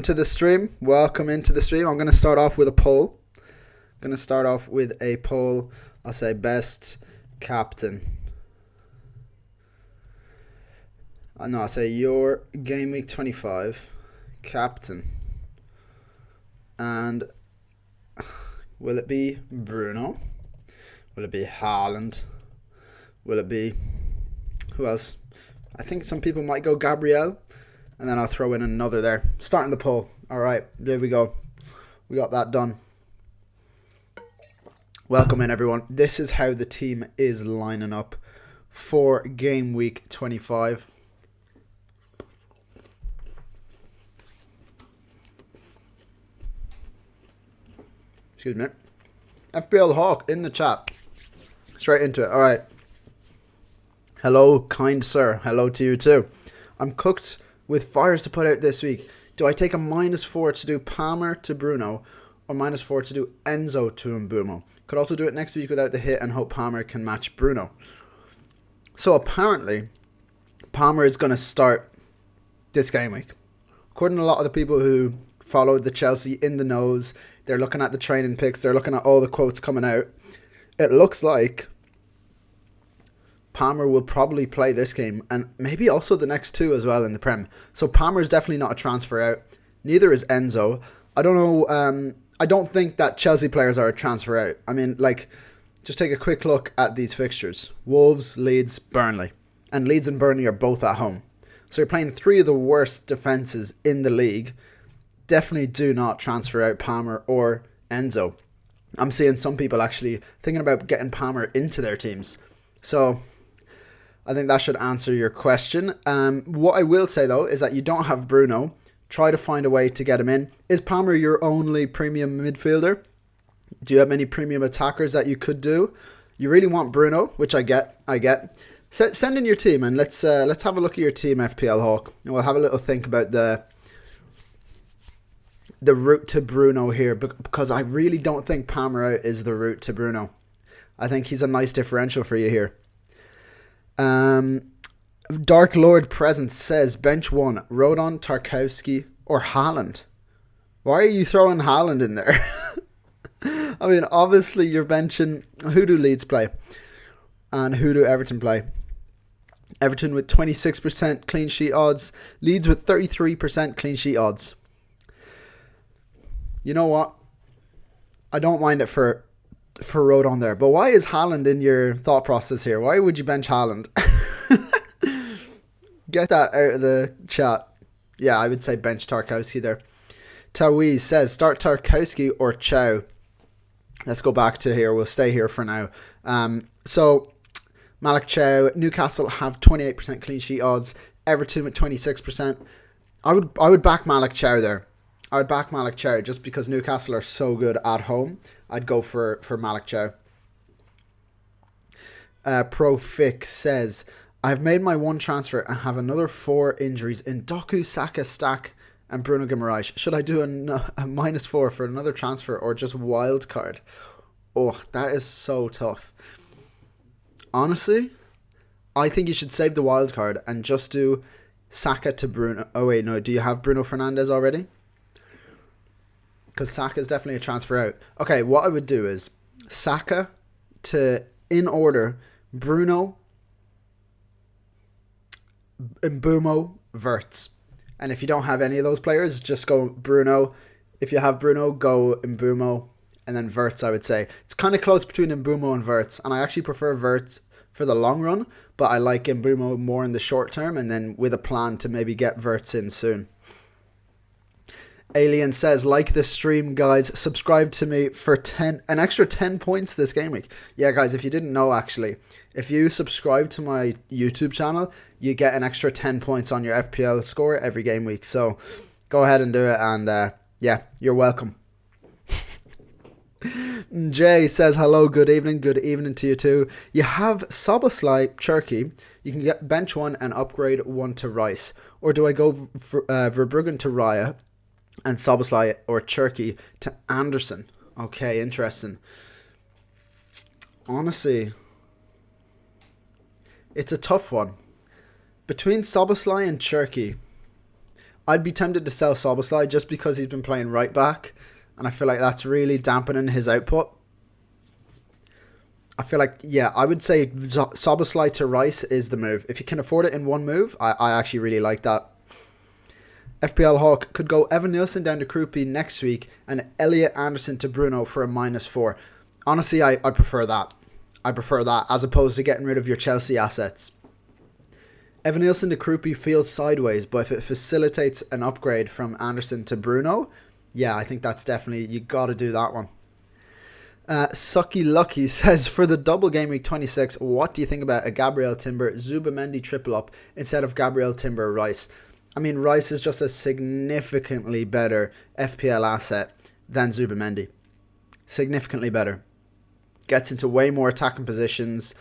To the stream. Welcome into the stream. I'm going to start off with a poll. I'll say best captain. No, I'll say your game week 25 captain. And will it be Bruno? Will it be Haaland? Will it be... who else? I think some people might go Gabriel. And then I'll throw in another there. Starting the poll. All right, there we go. We got that done. Welcome in, everyone. This is how the team is lining up for game week 25. Excuse me. FPL Hawk in the chat. Straight into it. All right. Hello, kind sir. Hello to you too. I'm cooked with fires to put out this week. Do I take a -4 to do Palmer to Bruno or -4 to do Enzo to Mbeumo? Could also do it next week without the hit and hope Palmer can match Bruno. So apparently, Palmer is going to start this game week. According to a lot of the people who followed the Chelsea in the nose, they're looking at the training picks, they're looking at all the quotes coming out. It looks like Palmer will probably play this game and maybe also the next two as well in the Prem. So Palmer is definitely not a transfer out. Neither is Enzo. I don't know. I don't think that Chelsea players are a transfer out. I mean, like, just take a quick look at these fixtures. Wolves, Leeds, Burnley. And Leeds and Burnley are both at home. So you're playing three of the worst defences in the league. Definitely do not transfer out Palmer or Enzo. I'm seeing some people actually thinking about getting Palmer into their teams. So I think that should answer your question. What I will say, though, is that you don't have Bruno. Try to find a way to get him in. Is Palmer your only premium midfielder? Do you have any premium attackers that you could do? You really want Bruno, which I get. Send in your team and let's have a look at your team, FPL Hawk. And we'll have a little think about the route to Bruno here, because I really don't think Palmer out is the route to Bruno. I think he's a nice differential for you here. Dark Lord Presence says bench 1, Rodon, Tarkowski or Haaland. Why are you throwing Haaland in there? I mean, obviously you're benching... who do Leeds play? And who do Everton play? Everton with 26% clean sheet odds. Leeds with 33% clean sheet odds. You know what? I don't mind it for Rodon there. But why is Haaland in your thought process here? Why would you bench Haaland? Get that out of the chat. Yeah, I would say bench Tarkowski there. Tawiz says start Tarkowski or Chow. Let's go back to here. We'll stay here for now. So Malik Chow, Newcastle have 28% clean sheet odds. Everton with 26%. I would back Malik Chow there. I would back Malik Chow just because Newcastle are so good at home. I'd go for Malik Chow. Profix says, I've made my one transfer and have another 4 injuries in Doku, Saka, Stack and Bruno Guimaraes. Should I do a -4 for another transfer or just wild card? Oh, that is so tough. Honestly, I think you should save the wild card and just do Saka to Bruno. Oh wait, no, do you have Bruno Fernandes already? Because Saka is definitely a transfer out. Okay, what I would do is Saka to, in order, Bruno, Mbeumo, Wirtz. And if you don't have any of those players, just go Bruno. If you have Bruno, go Mbeumo. And then Wirtz, I would say. It's kind of close between Mbeumo and Wirtz. And I actually prefer Wirtz for the long run. But I like Mbeumo more in the short term. And then with a plan to maybe get Wirtz in soon. Alien says, like this stream, guys, subscribe to me for an extra 10 points this game week. Yeah, guys, if you didn't know, actually, if you subscribe to my YouTube channel, you get an extra 10 points on your FPL score every game week. So go ahead and do it. And yeah, you're welcome. Jay says, hello, good evening. Good evening to you too. You have Soboslai, Cherky. You can get bench 1 and upgrade 1 to Rice. Or do I go Verbruggen to Raya? And Soboslai or Cherky to Anderson. Okay, interesting. Honestly, it's a tough one. Between Soboslai and Cherky, I'd be tempted to sell Szoboszlai just because he's been playing right back, and I feel like that's really dampening his output. I feel like, yeah, I would say Szoboszlai to Rice is the move. If you can afford it in one move, I actually really like that. FPL Hawk could go Evan Nielsen down to Krupi next week and Elliot Anderson to Bruno for a -4. Honestly, I prefer that. I prefer that as opposed to getting rid of your Chelsea assets. Evan Nielsen to Krupi feels sideways, but if it facilitates an upgrade from Anderson to Bruno, yeah, I think that's definitely, you got to do that one. Sucky Lucky says, for the double game week 26, what do you think about a Gabriel Timber Zubamendi triple up instead of Gabriel Timber Rice? I mean, Rice is just a significantly better FPL asset than Zubamendi. Significantly better. Gets into way more attacking positions.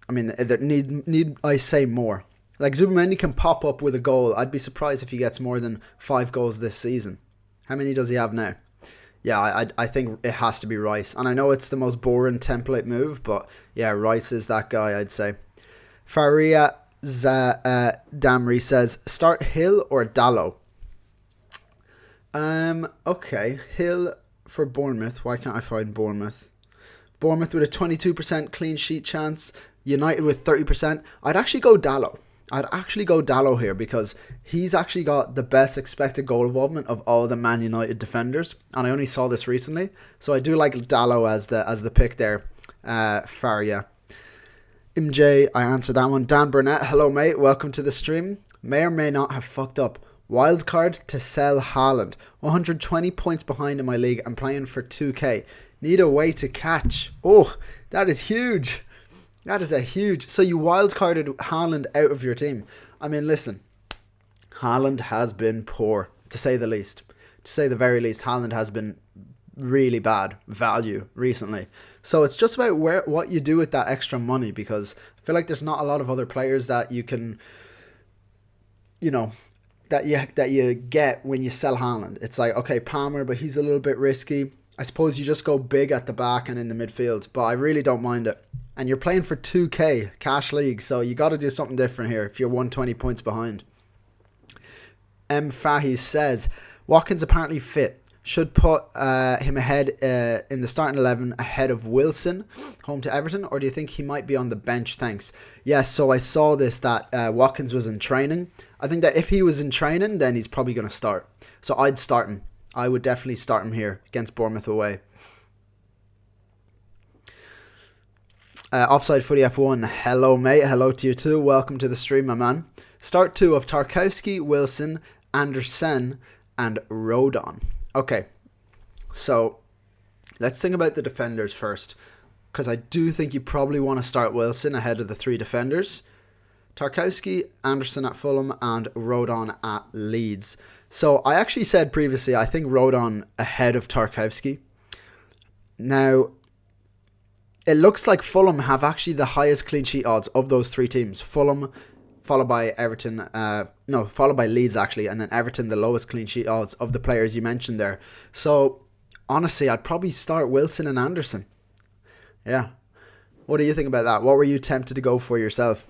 I mean, need I say more? Like, Zubamendi can pop up with a goal. I'd be surprised if he gets more than 5 goals this season. How many does he have now? Yeah, I think it has to be Rice. And I know it's the most boring template move, but yeah, Rice is that guy, I'd say. Faria Damri says, start Hill or Dallo? Okay, Hill for Bournemouth. Why can't I find Bournemouth? Bournemouth with a 22% clean sheet chance. United with 30%. I'd actually go Dallo. I'd actually go Dallo here because he's actually got the best expected goal involvement of all the Man United defenders, and I only saw this recently, so I do like Dallo as the pick there. Faria. MJ, I answered that one. Dan Burnett, hello mate, welcome to the stream. May or may not have fucked up. Wildcard to sell Haaland. 120 points behind in my league. I'm playing for 2k. Need a way to catch. Oh, that is huge. That is a huge... So you wildcarded Haaland out of your team. I mean, listen. Haaland has been poor, to say the least. To say the very least, Haaland has been really bad value recently. So it's just about what you do with that extra money, because I feel like there's not a lot of other players that you can, you know, that you get when you sell Haaland. It's like, okay, Palmer, but he's a little bit risky. I suppose you just go big at the back and in the midfield, but I really don't mind it. And you're playing for 2k cash league, so you got to do something different here if you're 120 points behind. M. Fahy says, Watkins apparently fit. Should put him ahead in the starting 11 ahead of Wilson, home to Everton, or do you think he might be on the bench? Thanks. Yes, so I saw this, that Watkins was in training. I think that if he was in training, then he's probably going to start. So I'd start him. I would definitely start him here against Bournemouth away. Offside Footy F1, hello mate, hello to you too, welcome to the stream my man. Start 2 of Tarkowski, Wilson, Andersen and Rodon. Okay, so let's think about the defenders first, because I do think you probably want to start Wilson ahead of the 3 defenders. Tarkowski, Anderson at Fulham and Rodon at Leeds. So I actually said previously I think Rodon ahead of Tarkowski. Now, it looks like Fulham have actually the highest clean sheet odds of those 3 teams. Fulham, followed by Everton, followed by Leeds actually, and then Everton the lowest clean sheet odds of the players you mentioned there. So, honestly, I'd probably start Wilson and Anderson. Yeah. What do you think about that? What were you tempted to go for yourself?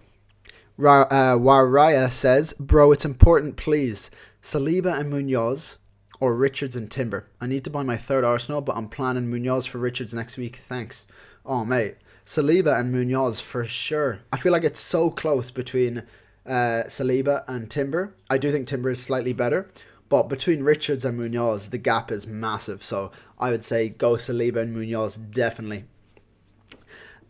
Waraya says, bro, it's important, please. Saliba and Munoz or Richards and Timber. I need to buy my 3rd Arsenal, but I'm planning Munoz for Richards next week. Thanks. Oh, mate. Saliba and Munoz for sure. I feel like it's so close between Saliba and Timber. I do think Timber is slightly better, but between Richards and Munoz, the gap is massive. So I would say go Saliba and Munoz definitely.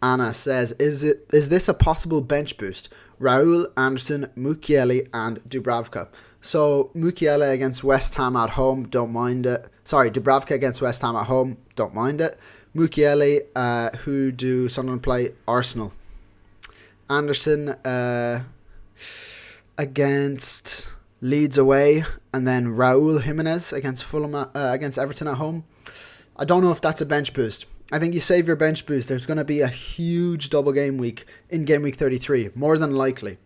Anna says, is this a possible bench boost? Raul, Anderson, Mukiele and Dubravka. So Mukiele against West Ham at home, don't mind it. Sorry, Dubravka against West Ham at home, don't mind it. Mukiele, who do Sunderland play? Arsenal. Anderson against Leeds away, and then Raul Jimenez against Fulham against Everton at home. I don't know if that's a bench boost. I think you save your bench boost. There's going to be a huge double game week in game week 33, more than likely.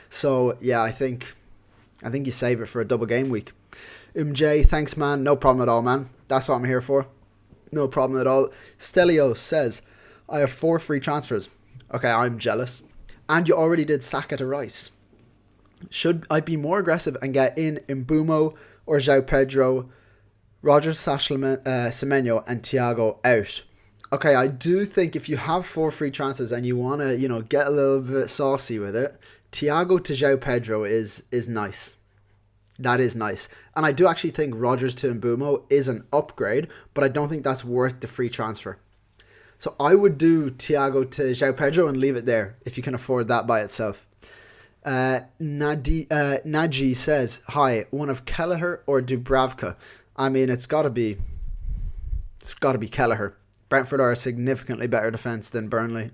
So yeah, I think you save it for a double game week. MJ, thanks man, no problem at all, man. That's what I'm here for. No problem at all. Stelios says, I have 4 free transfers. Okay, I'm jealous. And you already did Saka to Rice. Should I be more aggressive and get in Mbumo or João Pedro, Rogers, Semenyo, and Thiago out? Okay, I do think if you have 4 free transfers and you want to, get a little bit saucy with it, Thiago to João Pedro is nice. That is nice. And I do actually think Rogers to Mbumo is an upgrade, but I don't think that's worth the free transfer. So I would do Thiago to João Pedro and leave it there if you can afford that by itself. Naji says, hi, one of Kelleher or Dubravka? I mean, it's got to be Kelleher. Brentford are a significantly better defence than Burnley.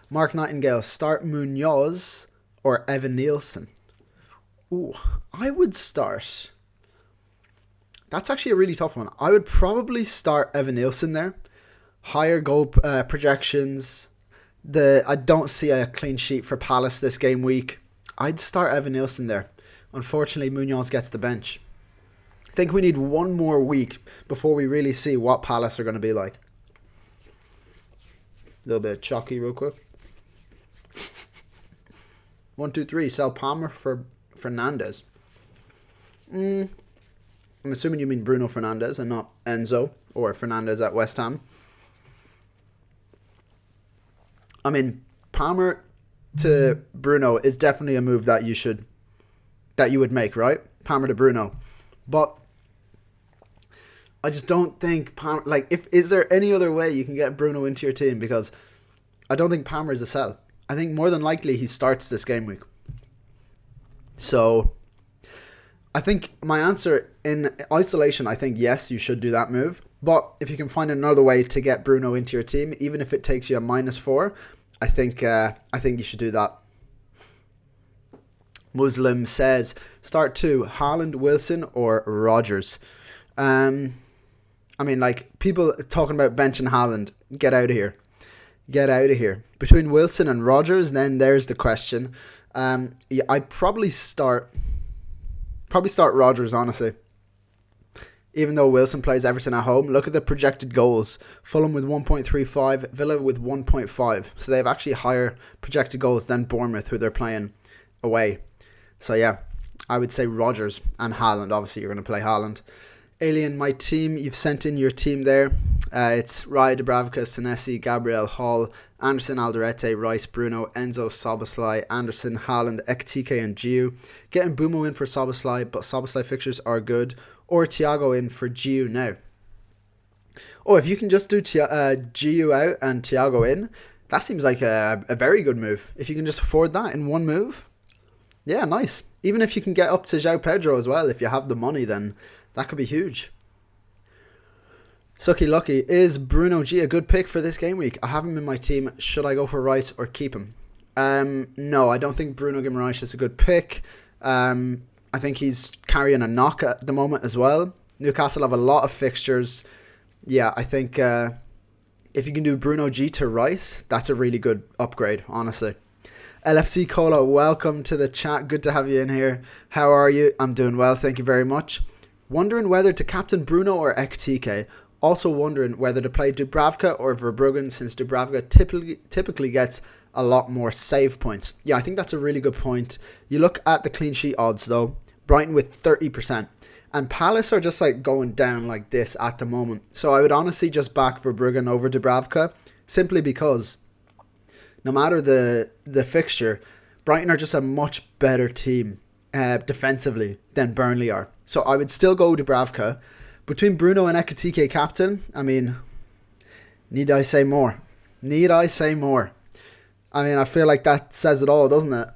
Mark Nightingale, start Munoz or Evan Nielsen? Ooh, I would start. That's actually a really tough one. I would probably start Evan Nielsen there. Higher goal projections. I don't see a clean sheet for Palace this game week. I'd start Evan Nielsen there. Unfortunately, Munoz gets the bench. I think we need one more week before we really see what Palace are going to be like. A little bit of chalky real quick. 1, 2, 3. Sell Palmer for Fernandes. I'm assuming you mean Bruno Fernandes and not Enzo or Fernandes at West Ham. I mean, Palmer to Bruno is definitely a move that you would make, right? Palmer to Bruno. But I just don't think Palmer, is there any other way you can get Bruno into your team? Because I don't think Palmer is a sell. I think more than likely he starts this game week. So I think my answer in isolation, I think yes, you should do that move. But if you can find another way to get Bruno into your team, even if it takes you a -4, I think you should do that. Muslim says, start 2, Haaland, Wilson, or Rogers. I mean, people talking about benching Haaland, get out of here. Get out of here. Between Wilson and Rogers, then there's the question. I'd probably start Rogers, honestly. Even though Wilson plays Everton at home, look at the projected goals. Fulham with 1.35, Villa with 1.5. So they have actually higher projected goals than Bournemouth, who they're playing away. So yeah, I would say Rogers and Haaland. Obviously, you're going to play Haaland. Alien, my team, you've sent in your team there. It's Raya, Dubravka, Senesi, Gabriel, Hall, Anderson, Alderete, Rice, Bruno, Enzo, Szoboszlai, Anderson, Haaland, Ekitike, and Giu. Getting Bumo in for Szoboszlai, but Szoboszlai fixtures are good. Or Thiago in for Giu now. Oh, if you can just do Giu out and Thiago in, that seems like a very good move. If you can just afford that in one move, yeah, nice. Even if you can get up to João Pedro as well, if you have the money, then that could be huge. Sucky Lucky, is Bruno G a good pick for this game week? I have him in my team. Should I go for Rice or keep him? No, I don't think Bruno Guimaraes is a good pick. I think he's carrying a knock at the moment as well. Newcastle have a lot of fixtures. Yeah, I think if you can do Bruno G to Rice, that's a really good upgrade, honestly. LFC Cola, welcome to the chat. Good to have you in here. How are you? I'm doing well, thank you very much. Wondering whether to captain Bruno or Ekitike. Also wondering whether to play Dubravka or Verbruggen, since Dubravka typically gets a lot more save points. Yeah, I think that's a really good point. You look at the clean sheet odds though. Brighton with 30%. And Palace are just going down like this at the moment. So I would honestly just back Verbruggen over Dubravka, simply because no matter the fixture, Brighton are just a much better team defensively than Burnley are. So I would still go Dubravka. Between Bruno and Ekitike captain, I mean, need I say more? Need I say more? I mean, I feel like that says it all, doesn't it?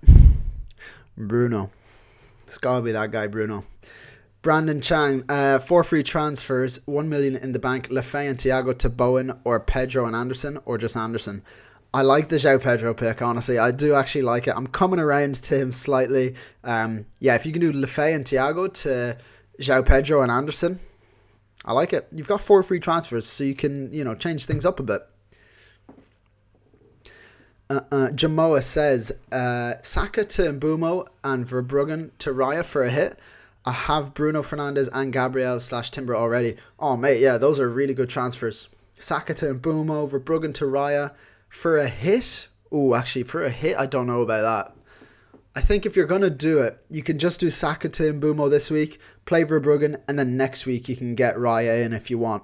Bruno. It's got to be that guy, Bruno. Brandon Chang, 4 free transfers, 1 million in the bank. Lefay and Thiago to Bowen, or Pedro and Anderson, or just Anderson. I like the João Pedro pick, honestly. I do actually like it. I'm coming around to him slightly. Yeah, if you can do Lefay and Thiago to João Pedro and Anderson, I like it. You've got 4 free transfers, so you can, change things up a bit. Jamoa says, Saka to Mbumo and Verbruggen to Raya for a hit. I have Bruno Fernandes and Gabriel/Timber already. Oh, mate, yeah, those are really good transfers. Saka to Mbumo, Verbruggen to Raya for a hit. Oh, actually, for a hit, I don't know about that. I think if you're going to do it, you can just do Saka to Mbumo this week, play Verbruggen, and then next week you can get Raya in if you want.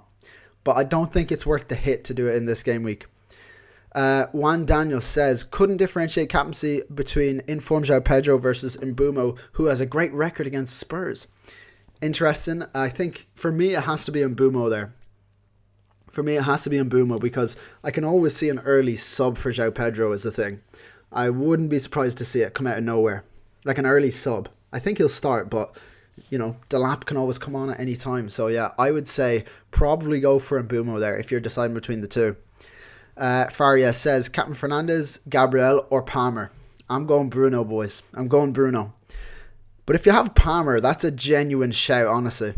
But I don't think it's worth the hit to do it in this game week. Juan Daniel says, couldn't differentiate captaincy between informed João Pedro versus Mbumo, who has a great record against Spurs. Interesting. I think for me it has to be Mbumo there. For me it has to be Mbumo because I can always see an early sub for João Pedro as the thing. I wouldn't be surprised to see it come out of nowhere. Like an early sub. I think he'll start, but you know, Delap can always come on at any time. So yeah, I would say probably go for Mbumo there if you're deciding between the two. Faria says, Captain Fernandes, Gabriel or Palmer. I'm going Bruno, boys. I'm going Bruno. But if you have Palmer, that's a genuine shout, honestly.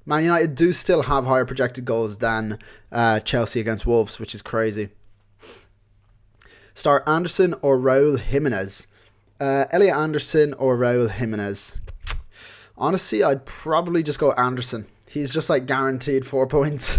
Man United do still have higher projected goals than Chelsea against Wolves, which is crazy. Start Anderson or Raul Jimenez. Elliot Anderson or Raul Jimenez. Honestly, I'd probably just go Anderson. He's just like guaranteed 4 points.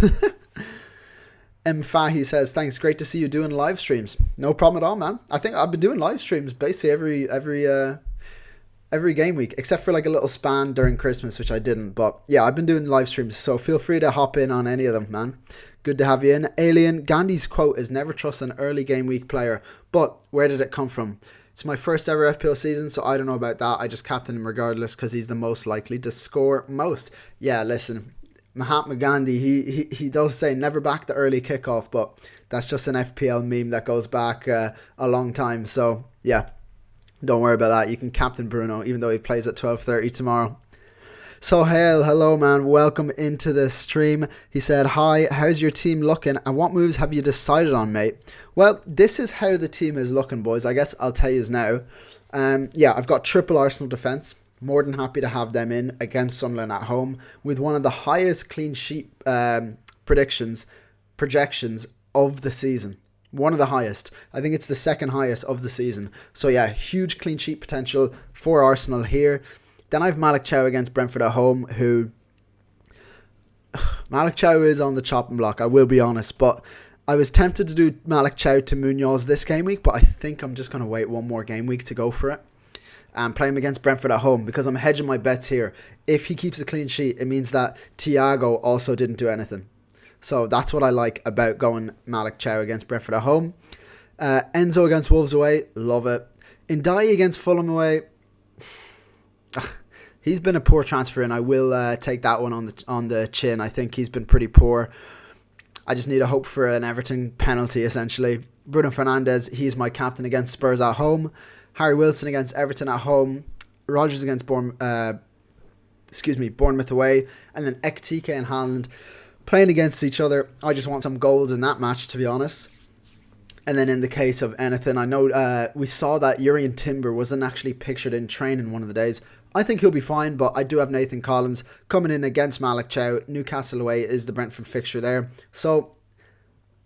M. Fahy says, thanks, great to see you doing live streams. No problem at all, man. I think I've been doing live streams basically every game week, except for like a little span during Christmas, which I didn't. But yeah, I've been doing live streams, so feel free to hop in on any of them, man. Good to have you in. Alien, Gandhi's quote is never trust an early game week player. But where did it come from? It's my first ever FPL season, so I don't know about that. I just captain him regardless because he's the most likely to score most. Yeah, listen, Mahatma Gandhi, he does say never back the early kickoff, but that's just an FPL meme that goes back a long time. So yeah, don't worry about that. You can captain Bruno, even though he plays at 12:30 tomorrow. So hello man, welcome into the stream. He said, hi, how's your team looking and what moves have you decided on, mate? Well, this is how the team is looking, boys. I guess I'll tell you now. Yeah, I've got triple Arsenal defence. More than happy to have them in against Sunderland at home with one of the highest clean sheet projections of the season. One of the highest. I think it's the second highest of the season. So yeah, huge clean sheet potential for Arsenal here. Then I have Malik Chow against Brentford at home, who... Malik Chow is on the chopping block, I will be honest. But I was tempted to do Malik Chow to Munoz this game week, but I think I'm just going to wait one more game week to go for it. And play him against Brentford at home, because I'm hedging my bets here. If he keeps a clean sheet, it means that Thiago also didn't do anything. So that's what I like about going Malik Chow against Brentford at home. Enzo against Wolves away, love it. Ndai against Fulham away... He's been a poor transfer, and I will take that one on the chin. I think he's been pretty poor. I just need to hope for an Everton penalty, essentially. Bruno Fernandes, he's my captain against Spurs at home. Harry Wilson against Everton at home. Rodgers against Bournemouth away. And then Ekitike and Haaland playing against each other. I just want some goals in that match, to be honest. And then in the case of anything, I know we saw that Urian Timber wasn't actually pictured in training one of the days. I think he'll be fine, but I do have Nathan Collins coming in against Malik Chow. Newcastle away is the Brentford fixture there. So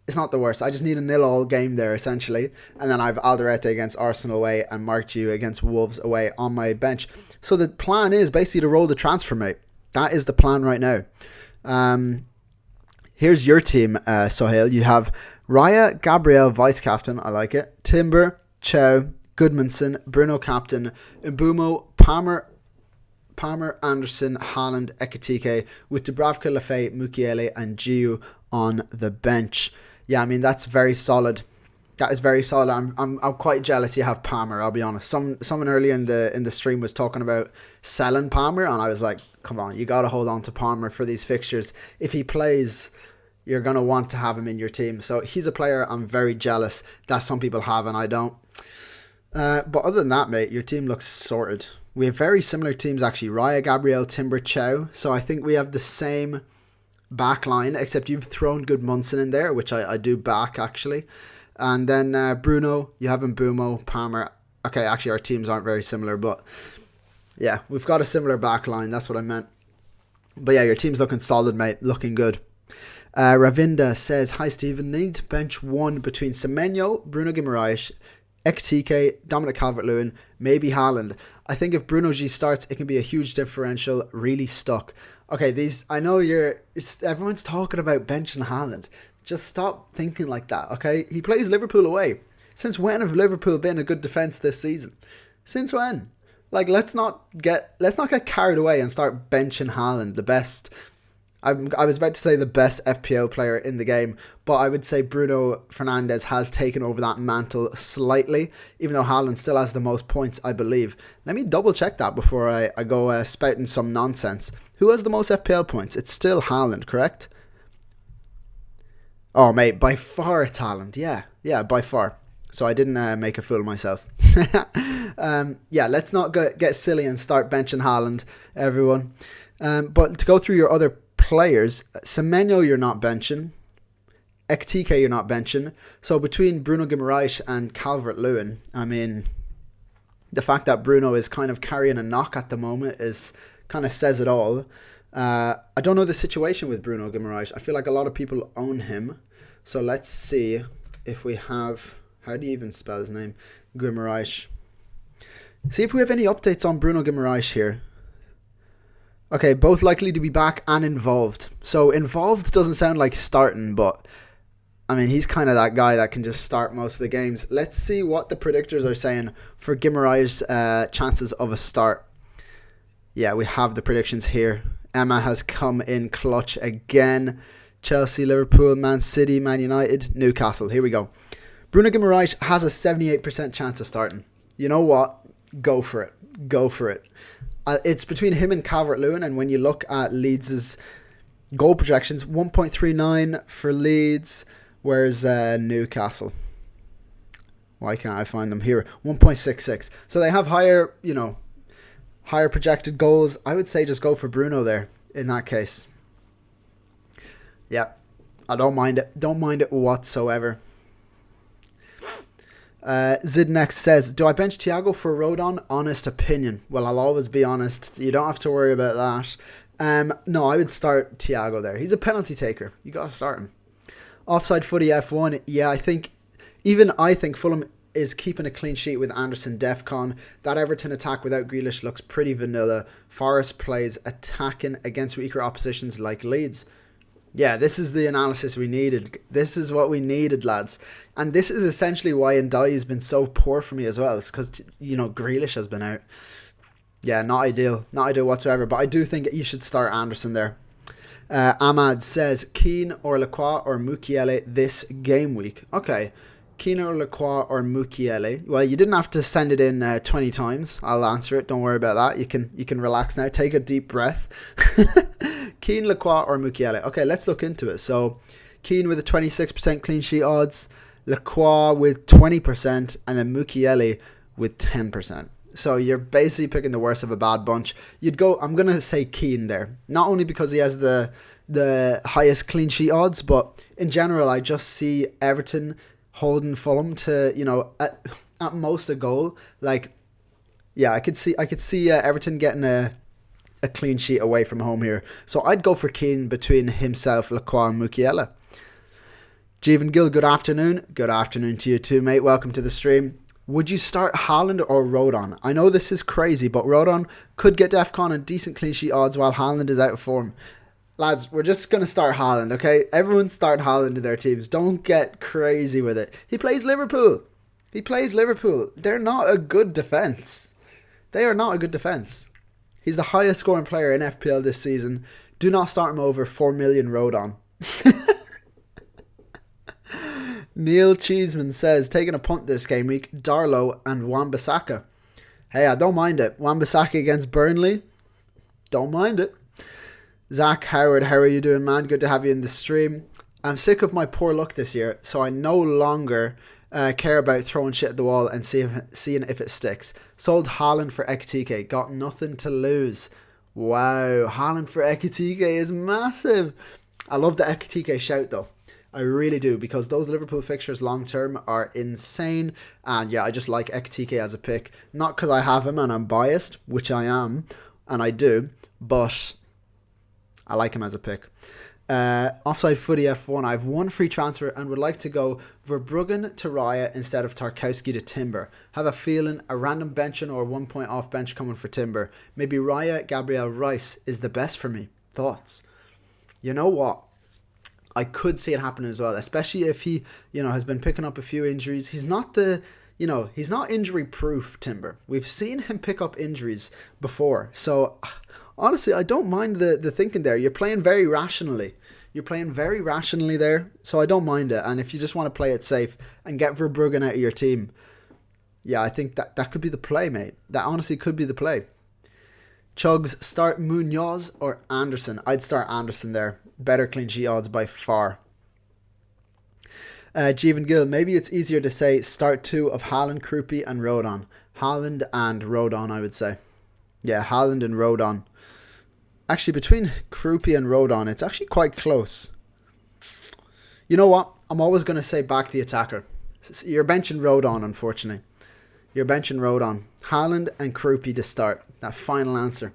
it's not the worst. I just need a 0-0 game there, essentially. And then I have Alderete against Arsenal away and Mark Dew against Wolves away on my bench. So the plan is basically to roll the transfer, mate. That is the plan right now. Here's your team, Sohail. You have Raya, Gabriel, vice-captain. I like it. Timber, Chow, Goodmanson, Bruno, captain. Mbumo, Palmer, Anderson, Haaland, Ekitike, with Dubravka, Lafay, Mukiele and Giu on the bench. Yeah, I mean, that's very solid. That is very solid. I'm quite jealous you have Palmer, I'll be honest. Someone earlier in the stream was talking about selling Palmer, and I was like, come on, you got to hold on to Palmer for these fixtures. If he plays, you're going to want to have him in your team. So he's a player I'm very jealous that some people have and I don't. But other than that, mate, your team looks sorted. We have very similar teams, actually. Raya, Gabriel, Timber, Chow. So I think we have the same back line, except you've thrown Goodmanson in there, which I do back, actually. And then Bruno, you have Mbumo, Palmer. Okay, actually, our teams aren't very similar, but yeah, we've got a similar back line. That's what I meant. But yeah, your team's looking solid, mate. Looking good. Ravinda says, hi, Stephen. Need to bench one between Semenyo, Bruno Guimaraes, Ekitike, Dominic Calvert-Lewin, maybe Haaland. I think if Bruno G starts, it can be a huge differential. Really stuck. Okay, I know everyone's talking about benching Haaland. Just stop thinking like that, okay? He plays Liverpool away. Since when have Liverpool been a good defence this season? Since when? Like, let's not get carried away and start benching Haaland, the best. I was about to say the best FPL player in the game, but I would say Bruno Fernandes has taken over that mantle slightly, even though Haaland still has the most points, I believe. Let me double check that before I go spouting some nonsense. Who has the most FPL points? It's still Haaland, correct? Oh, mate, by far it's Haaland. Yeah, by far. So I didn't make a fool of myself. Yeah, let's not get silly and start benching Haaland, everyone. But to go through your other players, Semenyo you're not benching, Ekitike you're not benching. So between Bruno Guimaraes and Calvert-Lewin, I mean, the fact that Bruno is kind of carrying a knock at the moment is kind of says it all. I don't know the situation with Bruno Guimaraes. I feel like a lot of people own him. So let's see if we have, how do you even spell his name? Guimaraes. See if we have any updates on Bruno Guimaraes here. Okay, both likely to be back and involved. So involved doesn't sound like starting, but I mean, he's kind of that guy that can just start most of the games. Let's see what the predictors are saying for Guimaraes' chances of a start. Yeah, we have the predictions here. Emma has come in clutch again. Chelsea, Liverpool, Man City, Man United, Newcastle. Here we go. Bruno Guimaraes has a 78% chance of starting. You know what? Go for it. Go for it. It's between him and Calvert-Lewin, and when you look at Leeds' goal projections, 1.39 for Leeds, whereas Newcastle. Why can't I find them here? 1.66. So they have higher projected goals. I would say just go for Bruno there in that case. Yeah, I don't mind it. Don't mind it whatsoever. Zidnex says, do I bench Thiago for Rodon? Honest opinion. Well, I'll always be honest. You don't have to worry about that. No, I would start Thiago there. He's a penalty taker. You got to start him. Offside footy F1. Yeah, I think Fulham is keeping a clean sheet with Anderson Defcon. That Everton attack without Grealish looks pretty vanilla. Forest plays attacking against weaker oppositions like Leeds. Yeah, this is the analysis we needed. This is what we needed, lads. And this is essentially why Ndiaye has been so poor for me as well. It's because, Grealish has been out. Yeah, not ideal. Not ideal whatsoever. But I do think you should start Anderson there. Ahmad says, Keane or Lacroix or Mukiele this game week. Okay. Keane or Lacroix or Mukiele. Well, you didn't have to send it in 20 times. I'll answer it. Don't worry about that. You can relax now. Take a deep breath. Keane, Lacroix or Mukiele. Okay, let's look into it. So, Keane with a 26% clean sheet odds. Lacroix with 20%. And then Mukiele with 10%. So, you're basically picking the worst of a bad bunch. I'm going to say Keane there. Not only because he has the highest clean sheet odds, but in general, I just see Everton holding Fulham to, at most a goal. Like, yeah, I could see Everton getting a clean sheet away from home here. So I'd go for Keane between himself, Lacroix and Mukiele. Jeevan Gill, good afternoon. Good afternoon to you too, mate. Welcome to the stream. Would you start Haaland or Rodon? I know this is crazy, but Rodon could get Defcon and decent clean sheet odds while Haaland is out of form. Lads, we're just going to start Haaland, okay? Everyone start Haaland in their teams. Don't get crazy with it. He plays Liverpool. They're not a good defence. They are not a good defence. He's the highest scoring player in FPL this season. Do not start him over 4 million Rodon. Neil Cheeseman says, taking a punt this game week, Darlow and Wan-Bissaka. Hey, I don't mind it. Wan-Bissaka against Burnley. Don't mind it. Zach Howard, how are you doing, man? Good to have you in the stream. I'm sick of my poor luck this year, so I no longer care about throwing shit at the wall and seeing if it sticks. Sold Haaland for Ekitike. Got nothing to lose. Wow, Haaland for Ekitike is massive. I love the Ekitike shout, though. I really do, because those Liverpool fixtures long term are insane. And yeah, I just like Ekitike as a pick. Not because I have him and I'm biased, which I am, and I do, but I like him as a pick. Offside footy F1. I have one free transfer and would like to go Verbruggen to Raya instead of Tarkowski to Timber. Have a feeling a random benching or 1 point off bench coming for Timber. Maybe Raya, Gabriel Rice is the best for me. Thoughts? You know what? I could see it happening as well, especially if he, has been picking up a few injuries. He's not the he's not injury proof, Timber. We've seen him pick up injuries before. So honestly, I don't mind the thinking there. You're playing very rationally. There, so I don't mind it. And if you just want to play it safe and get Verbruggen out of your team, yeah, I think that could be the play, mate. That honestly could be the play. Chugs, start Munoz or Anderson? I'd start Anderson there. Better clean sheet odds by far. Jeevan Gill, maybe it's easier to say start 2 of Haaland, Krupi and Rodon. Haaland and Rodon, I would say. Yeah, Haaland and Rodon. Actually, between Krupi and Rodon, it's actually quite close. You know what? I'm always going to say back the attacker. You're benching Rodon, unfortunately. You're benching Rodon. Haaland and Krupi to start. That final answer.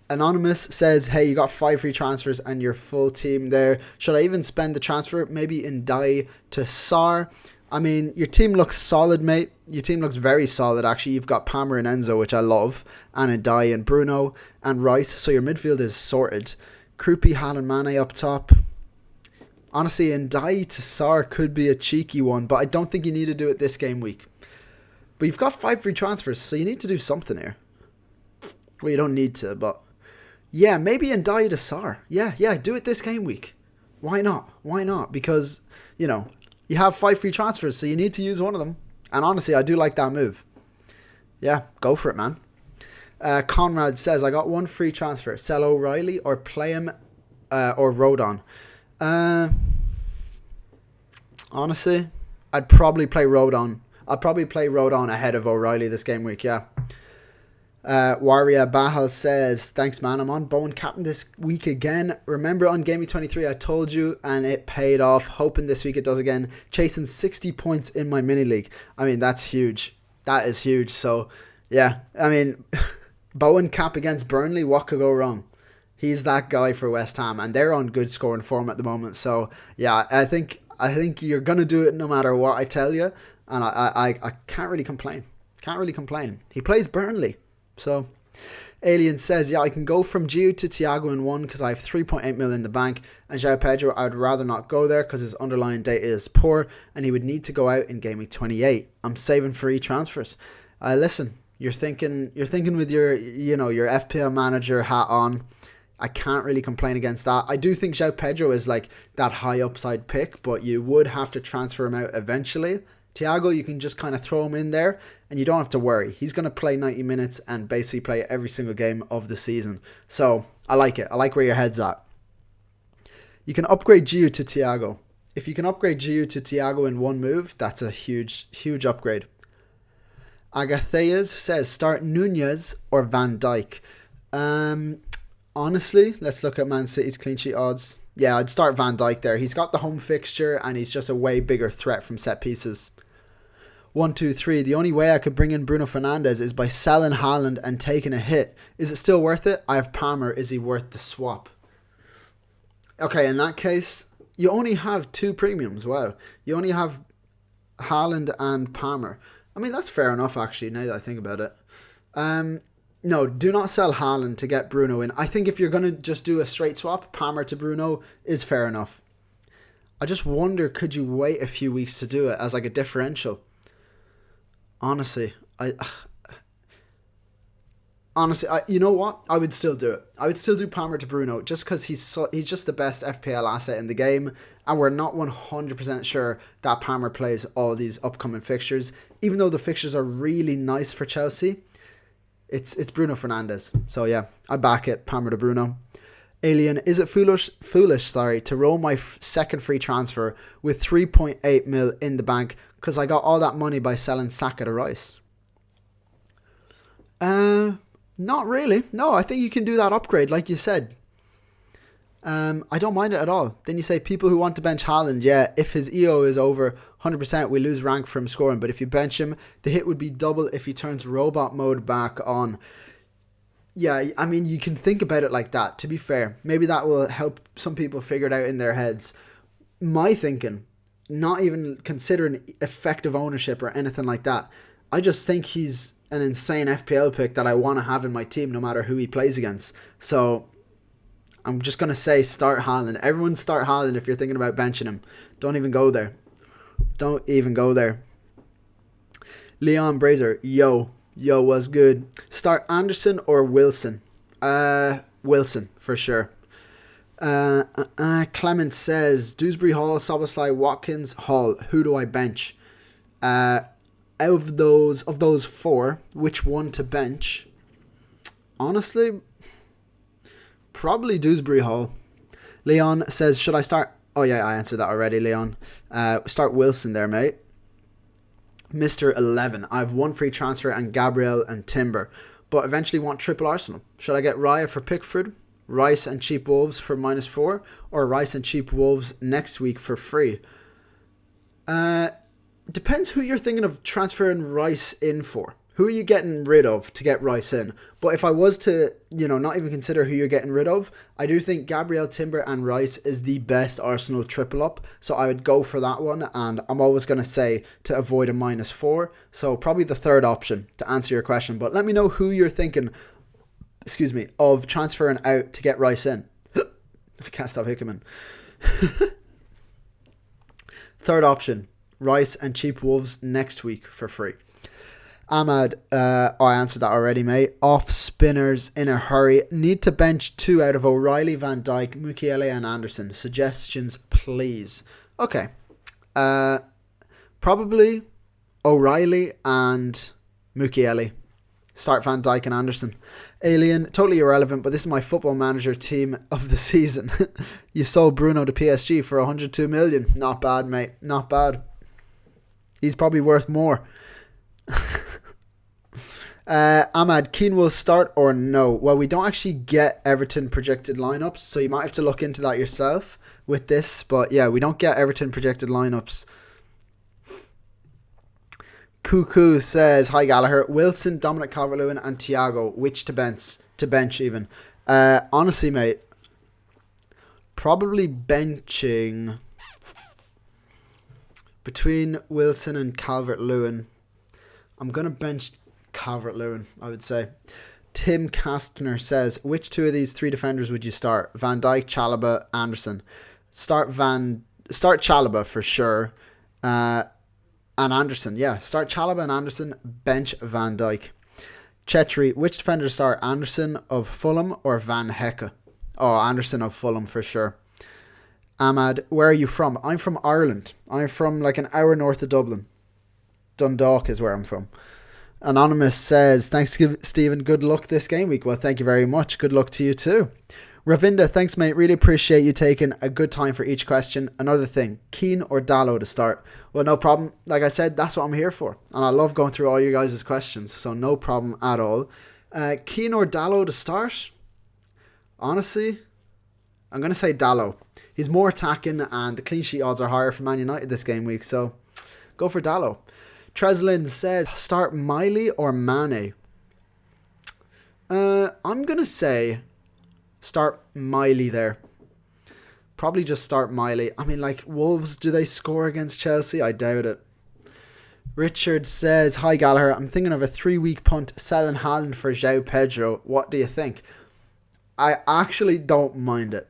Anonymous says, hey, you got 5 free transfers and your full team there. Should I even spend the transfer? Maybe in Dye to Sar. I mean, your team looks solid, mate. Your team looks very solid, actually. You've got Palmer and Enzo, which I love. And Dye and Bruno and Rice. So your midfield is sorted. Krupi, Haaland, Mane up top. Honestly, in Dye to Sar could be a cheeky one, but I don't think you need to do it this game week. But you've got 5 free transfers, so you need to do something here. Well, you don't need to, but yeah, maybe in Dye to Sar. Yeah, do it this game week. Why not? Because, you have 5 free transfers, so you need to use one of them. And honestly, I do like that move. Yeah, go for it, man. Conrad says, I got 1 free transfer. Sell O'Reilly or play him or Rodon. Honestly, I'd probably play Rodon. I'll probably play Rodon ahead of O'Reilly this game week, yeah. Waria Bahal says, thanks man, I'm on Bowen captain this week again. Remember on GW25 I told you and it paid off. Hoping this week it does again. Chasing 60 points in my mini league. I mean, that's huge. That is huge. So, yeah, I mean, Bowen cap against Burnley, what could go wrong? He's that guy for West Ham and they're on good scoring form at the moment. So, yeah, I think you're going to do it no matter what I tell you. And I can't really complain. He plays Burnley. So, Alien says, yeah, I can go from Gio to Thiago in 1 because I have 3.8 mil in the bank. And João Pedro, I would rather not go there because his underlying data is poor and he would need to go out in game week 28. I'm saving for e-transfers. Listen, you're thinking with your FPL manager hat on. I can't really complain against that. I do think João Pedro is like that high upside pick, but you would have to transfer him out eventually. Thiago, you can just kind of throw him in there and you don't have to worry. He's going to play 90 minutes and basically play every single game of the season. So, I like it. I like where your head's at. You can upgrade Gio to Thiago. If you can upgrade Gio to Thiago in 1 move, that's a huge, huge upgrade. Agatheas says, start Nunez or Van Dijk. Honestly, let's look at Man City's clean sheet odds. Yeah, I'd start Van Dijk there. He's got the home fixture and he's just a way bigger threat from set pieces. 1, 2, 3. The only way I could bring in Bruno Fernandes is by selling Haaland and taking a hit. Is it still worth it? I have Palmer. Is he worth the swap? Okay, in that case, you only have 2 premiums. Wow. You only have Haaland and Palmer. I mean, that's fair enough, actually, now that I think about it. No, do not sell Haaland to get Bruno in. I think if you're going to just do a straight swap, Palmer to Bruno is fair enough. I just wonder, could you wait a few weeks to do it as like a differential? Honestly, you know what? I would still do it. I would still do Palmer to Bruno just because he's just the best FPL asset in the game, and we're not 100% sure that Palmer plays all these upcoming fixtures. Even though the fixtures are really nice for Chelsea, it's Bruno Fernandes. So yeah, I back it. Palmer to Bruno. Alien, is it foolish, to roll my second free transfer with 3.8 mil in the bank because I got all that money by selling Saka to Rice? Not really. No, I think you can do that upgrade like you said. I don't mind it at all. Then you say people who want to bench Haaland, yeah, if his EO is over 100%, we lose rank from scoring. But if you bench him, the hit would be double if he turns robot mode back on. Yeah, I mean, you can think about it like that, to be fair. Maybe that will help some people figure it out in their heads. My thinking, not even considering effective ownership or anything like that, I just think he's an insane FPL pick that I want to have in my team no matter who he plays against. So I'm just going to say start Haaland. Everyone start Haaland if you're thinking about benching him. Don't even go there. Don't even go there. Leon Brazier, yo, was good. Start Anderson or Wilson? Wilson for sure. Clement says Dewsbury Hall, Soboslai, Watkins, Hall. Who do I bench? Out of those four, which one to bench? Honestly, probably Dewsbury Hall. Leon says, should I start? Oh yeah, I answered that already, Leon. Start Wilson there, mate. Mr. 11, I have one free transfer and Gabriel and Timber, but eventually want triple Arsenal. Should I get Raya for Pickford, Rice and cheap Wolves for -4, or Rice and cheap Wolves next week for free? Depends who you're thinking of transferring Rice in for. Who are you getting rid of to get Rice in? But if I was to, not even consider who you're getting rid of, I do think Gabriel, Timber and Rice is the best Arsenal triple up. So I would go for that one. And I'm always going to say to avoid a -4. So probably the third option to answer your question. But let me know who you're thinking, of transferring out to get Rice in. I can't stop hiccuping. Third option, Rice and cheap Wolves next week for free. Ahmad, I answered that already, mate. Off spinners in a hurry. Need to bench 2 out of O'Reilly, Van Dijk, Mukiele and Anderson. Suggestions, please. Okay. Probably O'Reilly and Mukiele. Start Van Dijk and Anderson. Alien, totally irrelevant, but this is my football manager team of the season. You sold Bruno to PSG for 102 million. Not bad, mate. Not bad. He's probably worth more. Ahmad, Keane will start or no? Well, we don't actually get Everton projected lineups, so you might have to look into that yourself with this. But yeah, we don't get Everton projected lineups. Cuckoo says, hi Gallagher, Wilson, Dominic Calvert-Lewin and Thiago, which to bench even? Honestly, mate, probably benching between Wilson and Calvert-Lewin. I'm going to bench Calvert-Lewin, I would say. Tim Kastner says, which 2 of these 3 defenders would you start? Van Dijk, Chalobah, Anderson. Start Chalobah for sure. And Anderson, yeah. Start Chalobah and Anderson, bench Van Dijk. Chetri, which defender start? Anderson of Fulham or Van Hecke? Oh, Anderson of Fulham for sure. Ahmad, where are you from? I'm from Ireland. I'm from like an hour north of Dublin. Dundalk is where I'm from. Anonymous says, thanks Stephen, good luck this game week. Well, thank you very much. Good luck to you too. Ravinda, thanks mate. Really appreciate you taking a good time for each question. Another thing, Keane or Dallo to start? Well, no problem. Like I said, that's what I'm here for. And I love going through all you guys' questions. So no problem at all. Keane or Dallo to start? Honestly, I'm going to say Dallo. He's more attacking and the clean sheet odds are higher for Man United this game week. So go for Dallo. Treslin says, start Miley or Mane? I'm going to say start Miley there. Probably just start Miley. I mean, like, Wolves, do they score against Chelsea? I doubt it. Richard says, hi Gallagher, I'm thinking of a 3-week punt selling Haaland for João Pedro. What do you think? I actually don't mind it.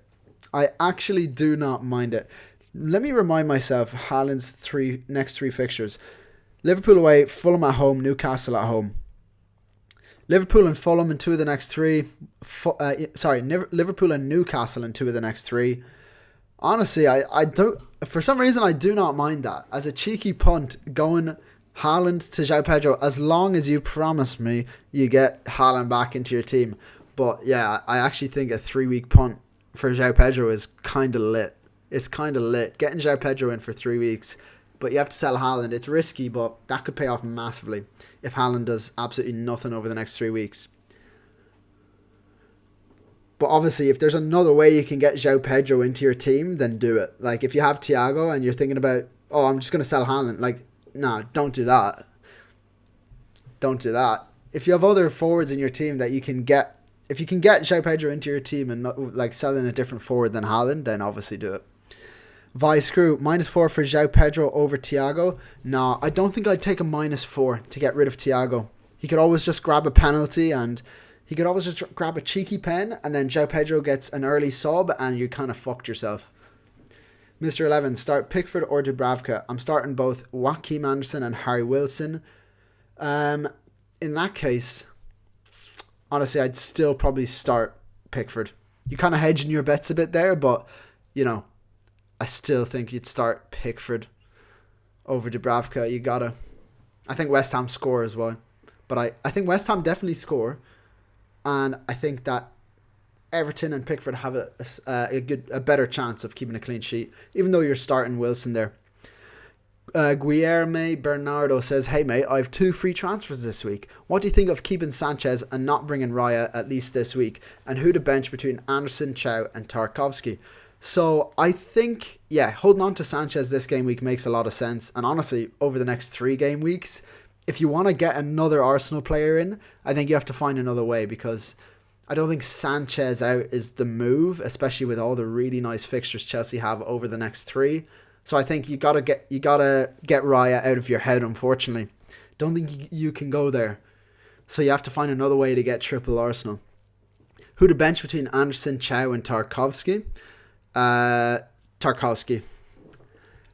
I actually do not mind it. Let me remind myself Haaland's next three fixtures. Liverpool away, Fulham at home, Newcastle at home. Liverpool and Fulham in 2 of the next 3. Liverpool and Newcastle in 2 of the next 3. Honestly, I don't. For some reason, I do not mind that. As a cheeky punt, going Haaland to João Pedro, as long as you promise me you get Haaland back into your team. But yeah, I actually think a 3-week punt for João Pedro is kind of lit. It's kind of lit. Getting João Pedro in for 3 weeks, but you have to sell Haaland. It's risky, but that could pay off massively if Haaland does absolutely nothing over the next 3 weeks. But obviously, if there's another way you can get João Pedro into your team, then do it. Like, if you have Thiago and you're thinking about, oh, I'm just going to sell Haaland, like, nah, don't do that. Don't do that. If you have other forwards in your team that you can get, if you can get João Pedro into your team and not, like, selling a different forward than Haaland, then obviously do it. Vice Crew, -4 for João Pedro over Thiago. Nah, I don't think I'd take a -4 to get rid of Thiago. He could always just grab a penalty and he could always just grab a cheeky pen and then João Pedro gets an early sub and you kind of fucked yourself. Mr. 11, start Pickford or Dubravka. I'm starting both Joachim Anderson and Harry Wilson. In that case, honestly, I'd still probably start Pickford. You kind of hedging your bets a bit there, but, you know, I still think you'd start Pickford over Dubravka. You gotta. I think West Ham score as well. But I think West Ham definitely score. And I think that Everton and Pickford have a better chance of keeping a clean sheet, even though you're starting Wilson there. Guilherme Bernardo says, hey mate, I have 2 free transfers this week. What do you think of keeping Sanchez and not bringing Raya at least this week? And who to bench between Anderson, Chow and Tarkovsky? So I think, holding on to Sanchez this game week makes a lot of sense. And honestly, over the next 3 game weeks, if you want to get another Arsenal player in, I think you have to find another way, because I don't think Sanchez out is the move, especially with all the really nice fixtures Chelsea have over the next 3. So I think you gotta get Raya out of your head. Unfortunately, don't think you can go there. So you have to find another way to get triple Arsenal. Who to bench between Anderson, Chow, and Tarkovsky? Tarkovsky.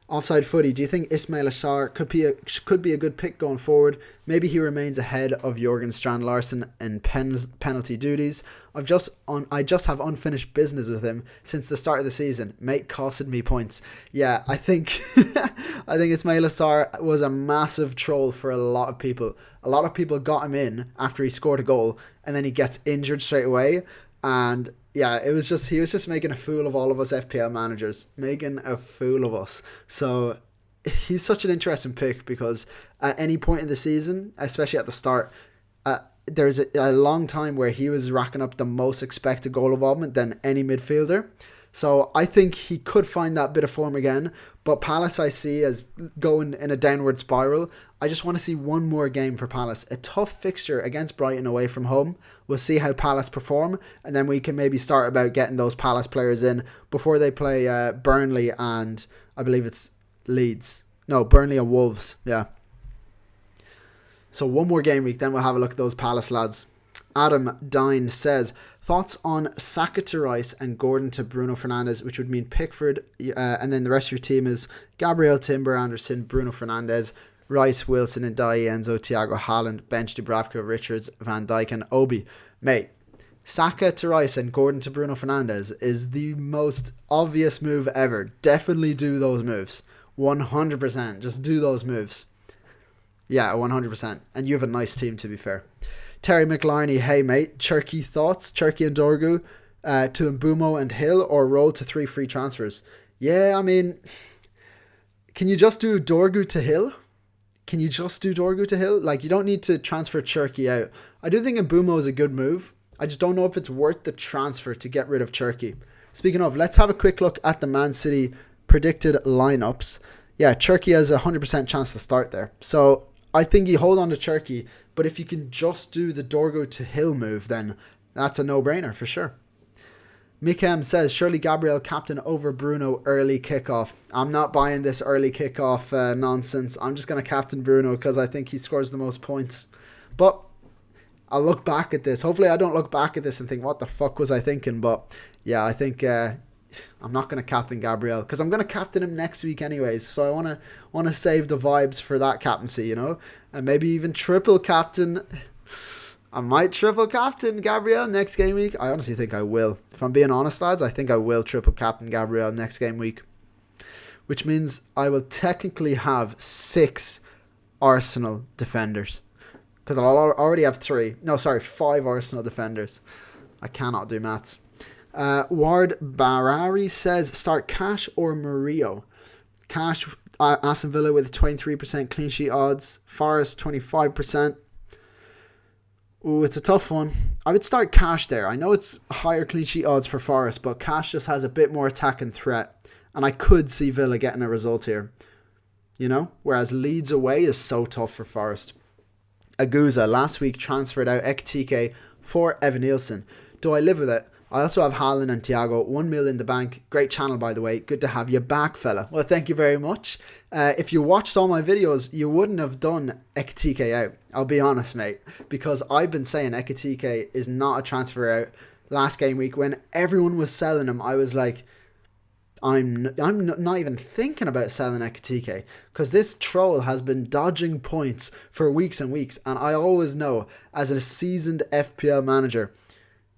Offside footy. Do you think Ismail Assar could be a good pick going forward? Maybe he remains ahead of Jurgen Strand Larsen in penalty duties. I just have unfinished business with him since the start of the season. Mate costed me points. Yeah, I think I think Ismail Assar was a massive troll for a lot of people. A lot of people got him in after he scored a goal, and then he gets injured straight away. And yeah, he was just making a fool of all of us FPL managers, making a fool of us. So he's such an interesting pick, because at any point in the season, especially at the start, there's a long time where he was racking up the most expected goal involvement than any midfielder. So I think he could find that bit of form again. But Palace I see as going in a downward spiral. I just want to see one more game for Palace. A tough fixture against Brighton away from home. We'll see how Palace perform, and then we can maybe start about getting those Palace players in before they play Burnley and I believe it's Leeds. No, Burnley and Wolves. Yeah. So one more game week, then we'll have a look at those Palace lads. Adam Dine says, thoughts on Saka to Rice and Gordon to Bruno Fernandes, which would mean Pickford, and then the rest of your team is Gabriel, Timber, Anderson, Bruno Fernandes, Rice, Wilson, and Dai, Enzo, Thiago, Haaland, bench Dubravka, Richards, Van Dijk, and Obi. Mate, Saka to Rice and Gordon to Bruno Fernandes is the most obvious move ever. Definitely do those moves. 100%. Just do those moves. Yeah, 100%. And you have a nice team, to be fair. Terry McLarney, hey mate, Cherky thoughts? Cherky and Dorgu to Mbumo and Hill, or roll to 3 free transfers? Yeah, I mean, can you just do Dorgu to Hill? Can you just do Dorgu to Hill? Like, you don't need to transfer Cherky out. I do think Mbumo is a good move. I just don't know if it's worth the transfer to get rid of Cherky. Speaking of, let's have a quick look at the Man City predicted lineups. Yeah, Cherky has a 100% chance to start there. So I think you hold on to Cherky, but if you can just do the Dorgu to Hill move, then that's a no-brainer for sure. Mikem says, surely Gabriel captain over Bruno early kickoff. I'm not buying this early kickoff nonsense. I'm just going to captain Bruno because I think he scores the most points. But I'll look back at this. Hopefully I don't look back at this and think, what the fuck was I thinking? But yeah, I think I'm not going to captain Gabriel because I'm going to captain him next week anyways. So I want to save the vibes for that captaincy, you know, and maybe even triple captain. I might triple captain Gabriel next game week. I honestly think I will. If I'm being honest, lads, I think I will triple captain Gabriel next game week, which means I will technically have 6 Arsenal defenders because I'll already have 5 Arsenal defenders. I cannot do maths. Ward Barari says, start Cash or Murillo. Cash, Aston Villa with 23% clean sheet odds. Forest 25%. Ooh, it's a tough one. I would start Cash there. I know it's higher clean sheet odds for Forest, but Cash just has a bit more attack and threat. And I could see Villa getting a result here. You know? Whereas Leeds away is so tough for Forest. Aguza last week transferred out Ekitike for Evan Nielsen. Do I live with it? I also have Haaland and Thiago, 1 mil in the bank. Great channel, by the way. Good to have you back, fella. Well, thank you very much. If you watched all my videos, you wouldn't have done Ekitike out. I'll be honest, mate. Because I've been saying Ekitike is not a transfer out last game week. When everyone was selling him, I was like, I'm not even thinking about selling Ekitike because this troll has been dodging points for weeks and weeks, and I always know as a seasoned FPL manager,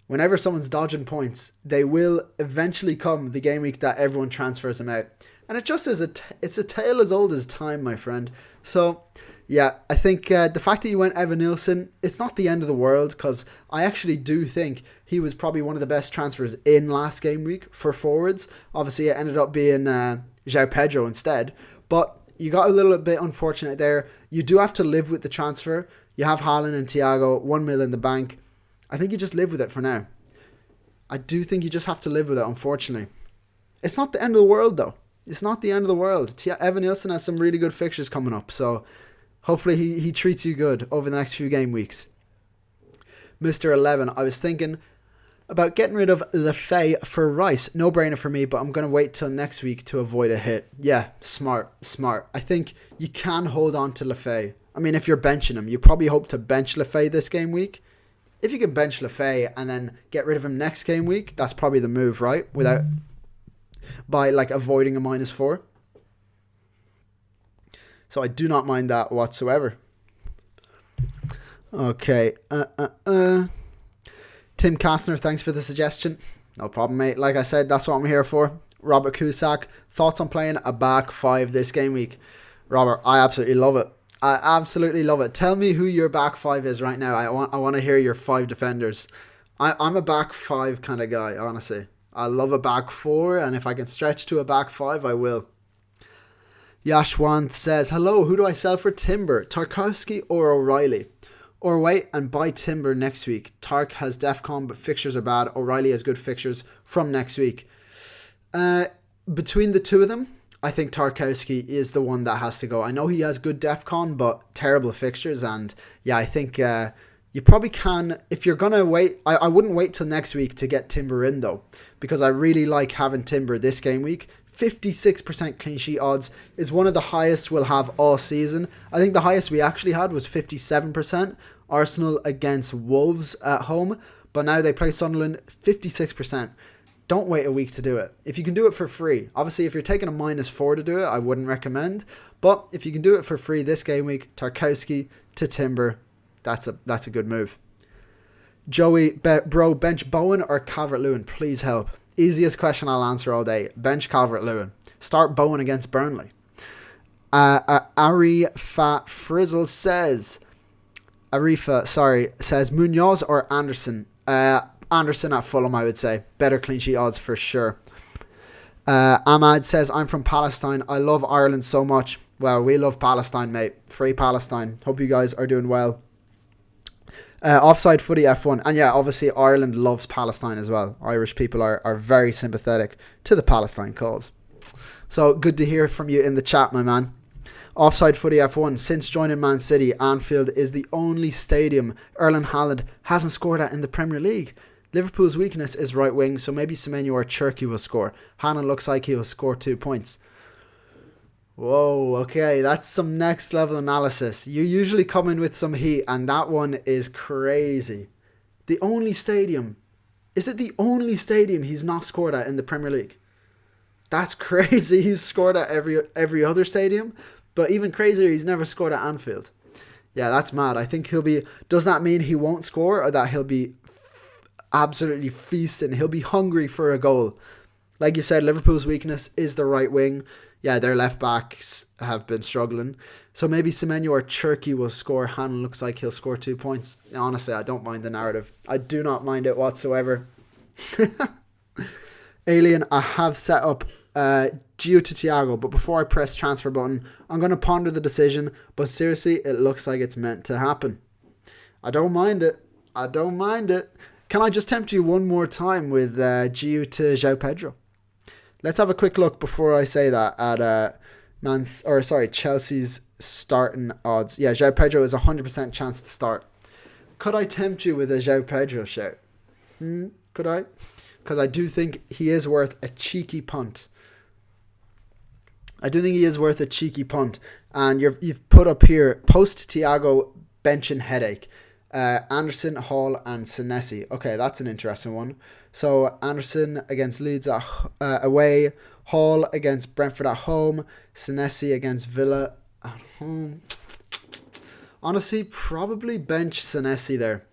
whenever someone's dodging points, they will eventually come the game week that everyone transfers them out, and it just is it's a tale as old as time, my friend. So yeah, I think the fact that you went Evan Nielsen, it's not the end of the world because I actually do think he was probably one of the best transfers in last game week for forwards. Obviously, it ended up being João Pedro instead, but you got a little bit unfortunate there. You do have to live with the transfer. You have Haaland and Thiago, 1 mil in the bank. I think you just live with it for now. I do think you just have to live with it, unfortunately. It's not the end of the world, though. It's not the end of the world. Evan Nielsen has some really good fixtures coming up, so hopefully he treats you good over the next few game weeks. Mr. 11, I was thinking about getting rid of Lefay for Rice. No brainer for me, but I'm going to wait till next week to avoid a hit. Yeah, smart. I think you can hold on to Lefay. I mean, if you're benching him, you probably hope to bench Lefay this game week. If you can bench Lefay and then get rid of him next game week, that's probably the move, right? By like avoiding a -4. So I do not mind that whatsoever. Okay. Tim Kastner, thanks for the suggestion. No problem, mate. Like I said, that's what I'm here for. Robert Cusack, thoughts on playing a back 5 this game week? Robert, I absolutely love it. I absolutely love it. Tell me who your back 5 is right now. I want to hear your 5 defenders. I'm a back 5 kind of guy, honestly. I love a back 4, and if I can stretch to a back 5, I will. Yashwant says, hello, who do I sell for Timber? Tarkowski or O'Reilly? Or wait and buy Timber next week. Tark has DEFCON, but fixtures are bad. O'Reilly has good fixtures from next week. Between the two of them, I think Tarkowski is the one that has to go. I know he has good DEFCON, but terrible fixtures. And yeah, I think you probably can, if you're going to wait, I wouldn't wait till next week to get Timber in though, because I really like having Timber this game week. 56% clean sheet odds is one of the highest we'll have all season. I think the highest we actually had was 57%. Arsenal against Wolves at home, but now they play Sunderland. 56%. Don't wait a week to do it. If you can do it for free, obviously if you're taking a -4 to do it, I wouldn't recommend. But if you can do it for free this game week, Tarkowski to Timber, that's a good move. Joey, bro, bench Bowen or Calvert-Lewin? Please help. Easiest question I'll answer all day. Bench Calvert-Lewin. Start Bowen against Burnley. Arifa Frizzle says... says Munoz or Anderson? Anderson at Fulham, I would say. Better clean sheet odds for sure. Ahmad says, I'm from Palestine. I love Ireland so much. Well, we love Palestine, mate. Free Palestine. Hope you guys are doing well. Offside Footy F1. And yeah, obviously Ireland loves Palestine as well. Irish people are very sympathetic to the Palestine cause. So good to hear from you in the chat, my man. Offside Footy F1. Since joining Man City, Anfield is the only stadium Erling Haaland hasn't scored at in the Premier League. Liverpool's weakness is right wing, so maybe Semenyo or Cherki will score. Haaland looks like he will score 2 points. Whoa, okay, that's some next level analysis. You usually come in with some heat, and that one is crazy. The only stadium. Is it the only stadium he's not scored at in the Premier League? That's crazy. He's scored at every other stadium, but even crazier, he's never scored at Anfield. Yeah, that's mad. I think he'll be... Does that mean he won't score, or that he'll be absolutely feasting? He'll be hungry for a goal. Like you said, Liverpool's weakness is the right wing. Yeah, their left backs have been struggling. So maybe Semenyo or Cherki will score. Haaland looks like he'll score 2 points. Honestly, I don't mind the narrative. I do not mind it whatsoever. Alien, I have set up Gio to Thiago, but before I press transfer button, I'm going to ponder the decision. But seriously, it looks like it's meant to happen. I don't mind it. Can I just tempt you one more time with Gio to João Pedro? Let's have a quick look before I say that at Chelsea's starting odds. Yeah, João Pedro is 100% chance to start. Could I tempt you with a João Pedro shout? Could I? Because I do think he is worth a cheeky punt. And you've put up here, post Thiago bench and headache. Anderson, Hall and Senesi. Okay, that's an interesting one. So Anderson against Leeds away, Hall against Brentford at home. Senesi against Villa at home. Honestly, probably bench Senesi there.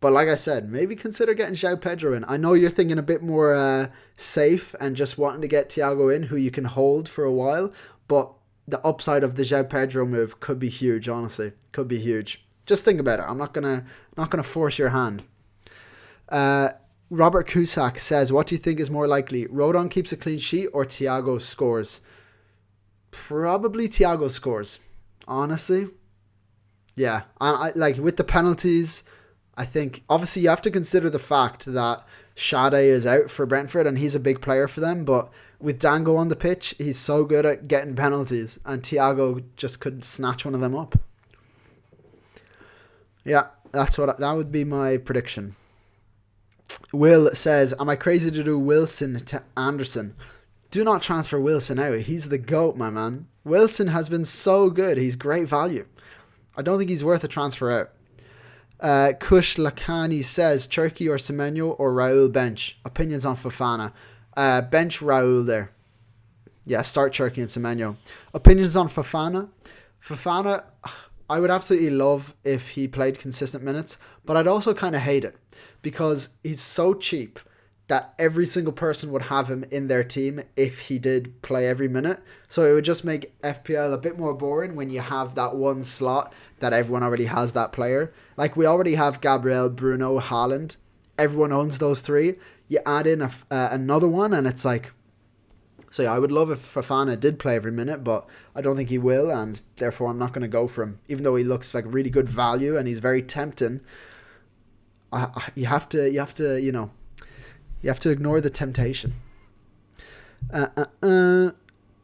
But like I said, maybe consider getting João Pedro in. I know you're thinking a bit more safe and just wanting to get Thiago in, who you can hold for a while. But the upside of the João Pedro move could be huge, honestly. Could be huge. Just think about it. I'm not gonna force your hand. Robert Cusack says, what do you think is more likely? Rodon keeps a clean sheet or Thiago scores? Probably Thiago scores. Honestly. Yeah. I like with the penalties, I think obviously you have to consider the fact that Sade is out for Brentford and he's a big player for them, but with Dango on the pitch, he's so good at getting penalties and Thiago just could snatch one of them up. Yeah, that would be my prediction. Will says, am I crazy to do Wilson to Anderson? Do not transfer Wilson out. He's the GOAT, my man. Wilson has been so good. He's great value. I don't think he's worth a transfer out. Kush Lakani says, Cherki or Semenyo or Raul bench? Opinions on Fofana. Bench Raul there. Yeah, start Cherki and Semenyo. Opinions on Fofana. Fofana, I would absolutely love if he played consistent minutes, but I'd also kind of hate it because he's so cheap that every single person would have him in their team if he did play every minute. So it would just make FPL a bit more boring when you have that one slot that everyone already has that player. Like we already have Gabriel, Bruno, Haaland. Everyone owns those three. You add in another one and it's like... So yeah, I would love if Fofana did play every minute, but I don't think he will, and therefore I'm not going to go for him. Even though he looks like really good value and he's very tempting, you have to ignore the temptation.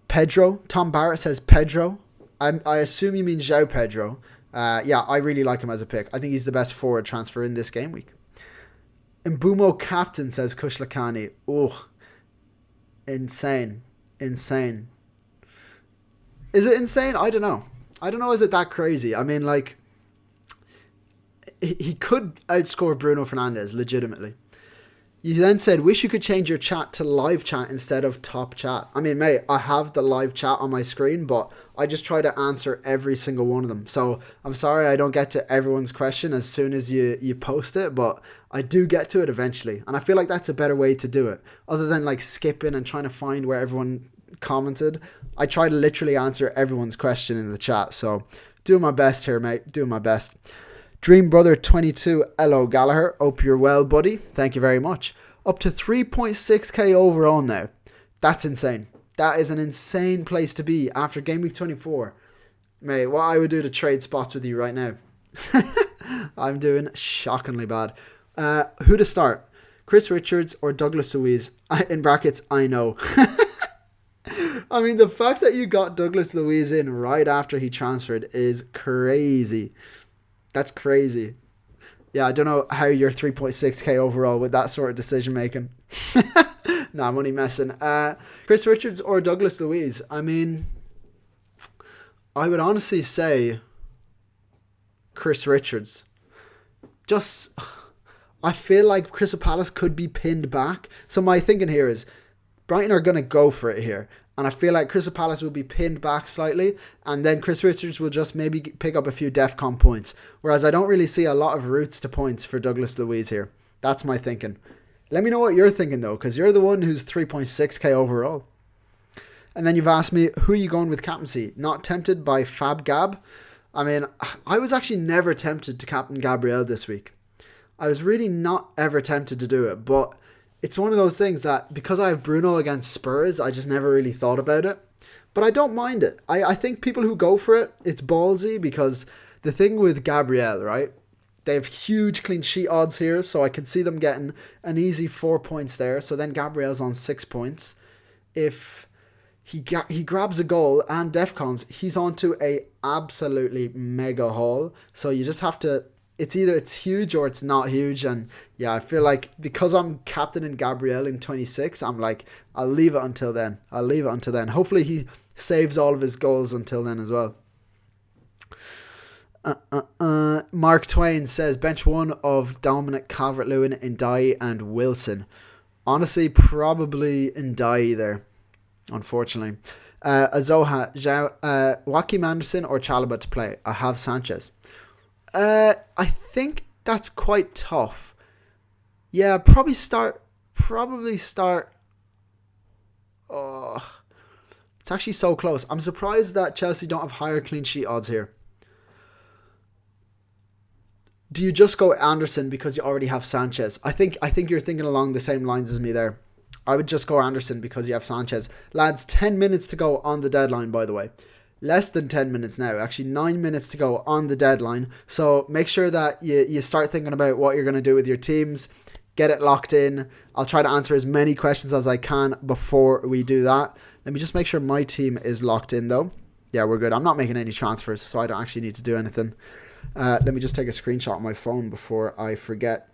Pedro. Tom Barrett says Pedro. I assume you mean João Pedro. Yeah, I really like him as a pick. I think he's the best forward transfer in this game week. Mbumo captain says Kushlakani. Oh, insane. Is it insane? I don't know. Is it that crazy? I mean, like, he could outscore Bruno Fernandes legitimately. You then said, wish you could change your chat to live chat instead of top chat. I mean, mate, I have the live chat on my screen, but I just try to answer every single one of them. So I'm sorry I don't get to everyone's question as soon as you post it, but I do get to it eventually. And I feel like that's a better way to do it. Other than like skipping and trying to find where everyone commented, I try to literally answer everyone's question in the chat. So doing my best here, mate. Doing my best. Dream Brother 22, hello Gallagher. Hope you're well, buddy. Thank you very much. Up to 3.6k overall now. That's insane. That is an insane place to be after game week 24. Mate, what I would do to trade spots with you right now. I'm doing shockingly bad. Who to start? Chris Richards or Douglas Luiz? In brackets, I know. I mean, the fact that you got Douglas Luiz in right after he transferred is crazy. That's crazy. Yeah, I don't know how you're 3.6k overall with that sort of decision making. Nah, I'm only messing. Chris Richards or Douglas Luiz? I mean, I would honestly say Chris Richards. Just, I feel like Crystal Palace could be pinned back. So my thinking here is Brighton are going to go for it here. And I feel like Crystal Palace will be pinned back slightly. And then Chris Richards will just maybe pick up a few DEFCON points. Whereas I don't really see a lot of routes to points for Douglas Luiz here. That's my thinking. Let me know what you're thinking though. Because you're the one who's 3.6k overall. And then you've asked me, who are you going with captaincy? Not tempted by Fab Gab? I mean, I was actually never tempted to captain Gabriel this week. I was really not ever tempted to do it. But it's one of those things that because I have Bruno against Spurs, I just never really thought about it. But I don't mind it. I think people who go for it, it's ballsy because the thing with Gabriel, right? They have huge clean sheet odds here, so I can see them getting an easy 4 points there. So then Gabriel's on 6 points. If he grabs a goal and DEFCONs, he's on to a absolutely mega haul. So you just have to... It's either it's huge or it's not huge. And yeah, I feel like because I'm captain in Gabriel in 26, I'm like, I'll leave it until then. Hopefully he saves all of his goals until then as well. Mark Twain says bench one of Dominic Calvert-Lewin, Ndiaye and Wilson. Honestly, probably Ndai there, unfortunately. Azoha, Joaquim Anderson or Chalaba to play. I have Sanchez. I think that's quite tough. Yeah, probably start. Oh, it's actually so close. I'm surprised that Chelsea don't have higher clean sheet odds here. Do you just go Anderson because you already have Sanchez? I think you're thinking along the same lines as me there. I would just go Anderson because you have Sanchez. Lads, 10 minutes to go on the deadline, by the way. Less than 10 minutes now. Actually, 9 minutes to go on the deadline. So make sure that you start thinking about what you're going to do with your teams. Get it locked in. I'll try to answer as many questions as I can before we do that. Let me just make sure my team is locked in, though. Yeah, we're good. I'm not making any transfers, so I don't actually need to do anything. Let me just take a screenshot on my phone before I forget,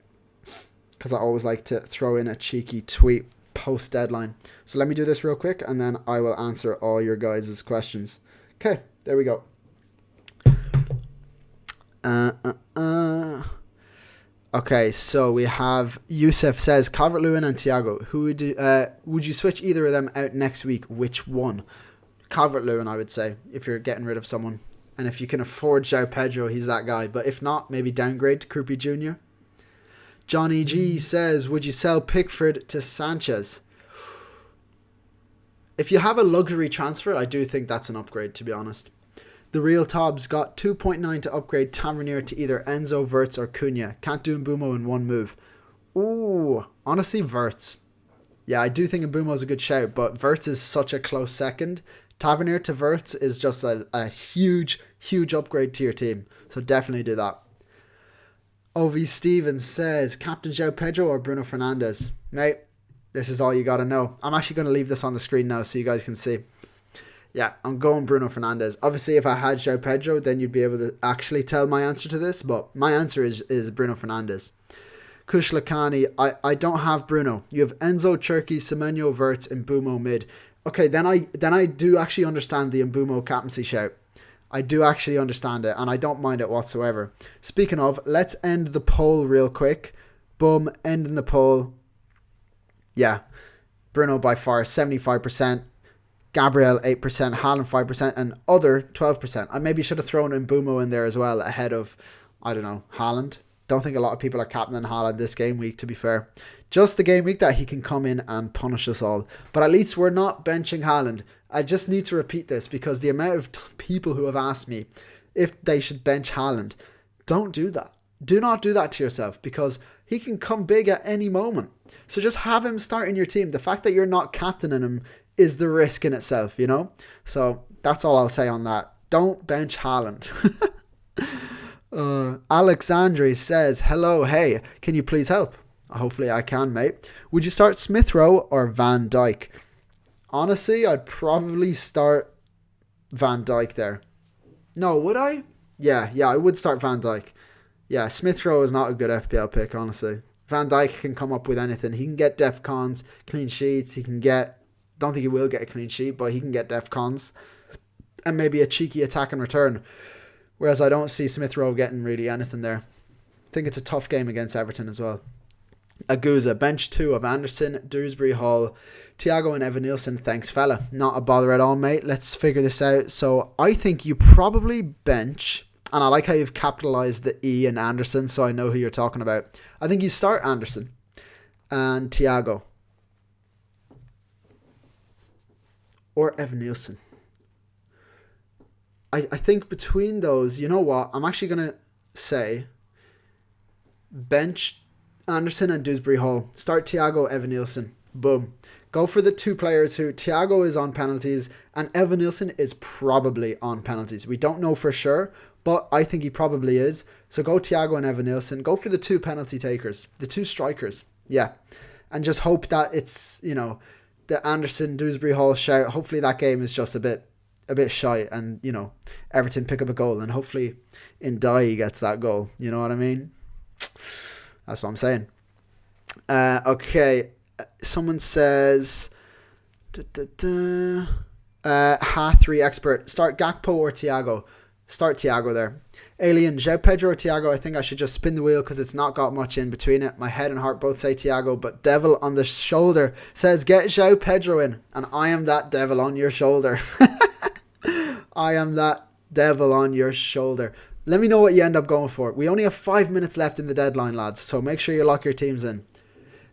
because I always like to throw in a cheeky tweet post deadline. So let me do this real quick and then I will answer all your guys' questions. Okay, there we go. Okay, so we have Youssef says Calvert-Lewin and Thiago. Who would you switch either of them out next week? Which one? Calvert-Lewin, I would say, if you're getting rid of someone. And if you can afford João Pedro, he's that guy. But if not, maybe downgrade to Krupi Jr. Johnny G says, would you sell Pickford to Sanchez? If you have a luxury transfer, I do think that's an upgrade, to be honest. The Real Tobs got 2.9 to upgrade Tavernier to either Enzo, Wirtz, or Cunha. Can't do Mbumo in one move. Ooh, honestly, Wirtz. Yeah, I do think Mbumo is a good shout, but Wirtz is such a close second. Tavernier to Wirtz is just a huge upgrade to your team. So definitely do that. OV Stevens says, Captain João Pedro or Bruno Fernandes? Mate, this is all you got to know. I'm actually going to leave this on the screen now so you guys can see. Yeah, I'm going Bruno Fernandes. Obviously, if I had João Pedro, then you'd be able to actually tell my answer to this. But my answer is Bruno Fernandes. Kush Lakani, I don't have Bruno. You have Enzo, Cherki, Semenyo, Wirtz, and Mbumo mid. Okay, then I do actually understand the Mbumo captaincy shout. I do actually understand it, and I don't mind it whatsoever. Speaking of, let's end the poll real quick. Boom, ending the poll. Yeah, Bruno by far 75%. Gabriel 8%, Haaland 5%, and other 12%. I maybe should have thrown Mbumo in there as well ahead of, I don't know, Haaland. Don't think a lot of people are captaining Haaland this game week, to be fair. Just the game week that he can come in and punish us all. But at least we're not benching Haaland. I just need to repeat this because the amount of people who have asked me if they should bench Haaland, don't do that. Do not do that to yourself because he can come big at any moment. So just have him start in your team. The fact that you're not captaining him is the risk in itself, you know? So that's all I'll say on that. Don't bench Haaland. Alexandre says, hello, hey, can you please help? Hopefully I can, mate. Would you start Smith Rowe or Van Dijk? Honestly, I'd probably start Van Dijk there. No, would I? Yeah, I would start Van Dijk. Yeah, Smith Rowe is not a good FPL pick, honestly. Van Dijk can come up with anything. He can get def cons, clean sheets. He can get, don't think he will get a clean sheet, but he can get def cons. And maybe a cheeky attack and return. Whereas I don't see Smith Rowe getting really anything there. I think it's a tough game against Everton as well. Aguza, bench 2 of Anderson, Dewsbury Hall, Thiago and Evan Nielsen. Thanks, fella. Not a bother at all, mate. Let's figure this out. So I think you probably bench, and I like how you've capitalized the E in Anderson, so I know who you're talking about. I think you start Anderson and Thiago. Or Evan Nielsen. I think between those, you know what? I'm actually going to say bench Anderson and Dewsbury Hall. Start Thiago, Evan Nielsen. Boom. Go for the two players who Thiago is on penalties and Evan Nielsen is probably on penalties. We don't know for sure, but I think he probably is. So go Thiago and Evan Nielsen. Go for the two penalty takers, the two strikers. Yeah. And just hope that it's, you know, the Anderson Dewsbury Hall shout. Hopefully that game is just a bit shy and, you know, Everton pick up a goal and hopefully Ndai gets that goal. You know what I mean? That's what I'm saying. Okay. Someone says Ha3 expert. Start Gakpo or Thiago? Start Thiago there. Alien, João Pedro or Thiago? I think I should just spin the wheel because it's not got much in between it. My head and heart both say Thiago, but devil on the shoulder says get João Pedro in. And I am that devil on your shoulder. I am that devil on your shoulder. Let me know what you end up going for. We only have 5 minutes left in the deadline, lads, so make sure you lock your teams in.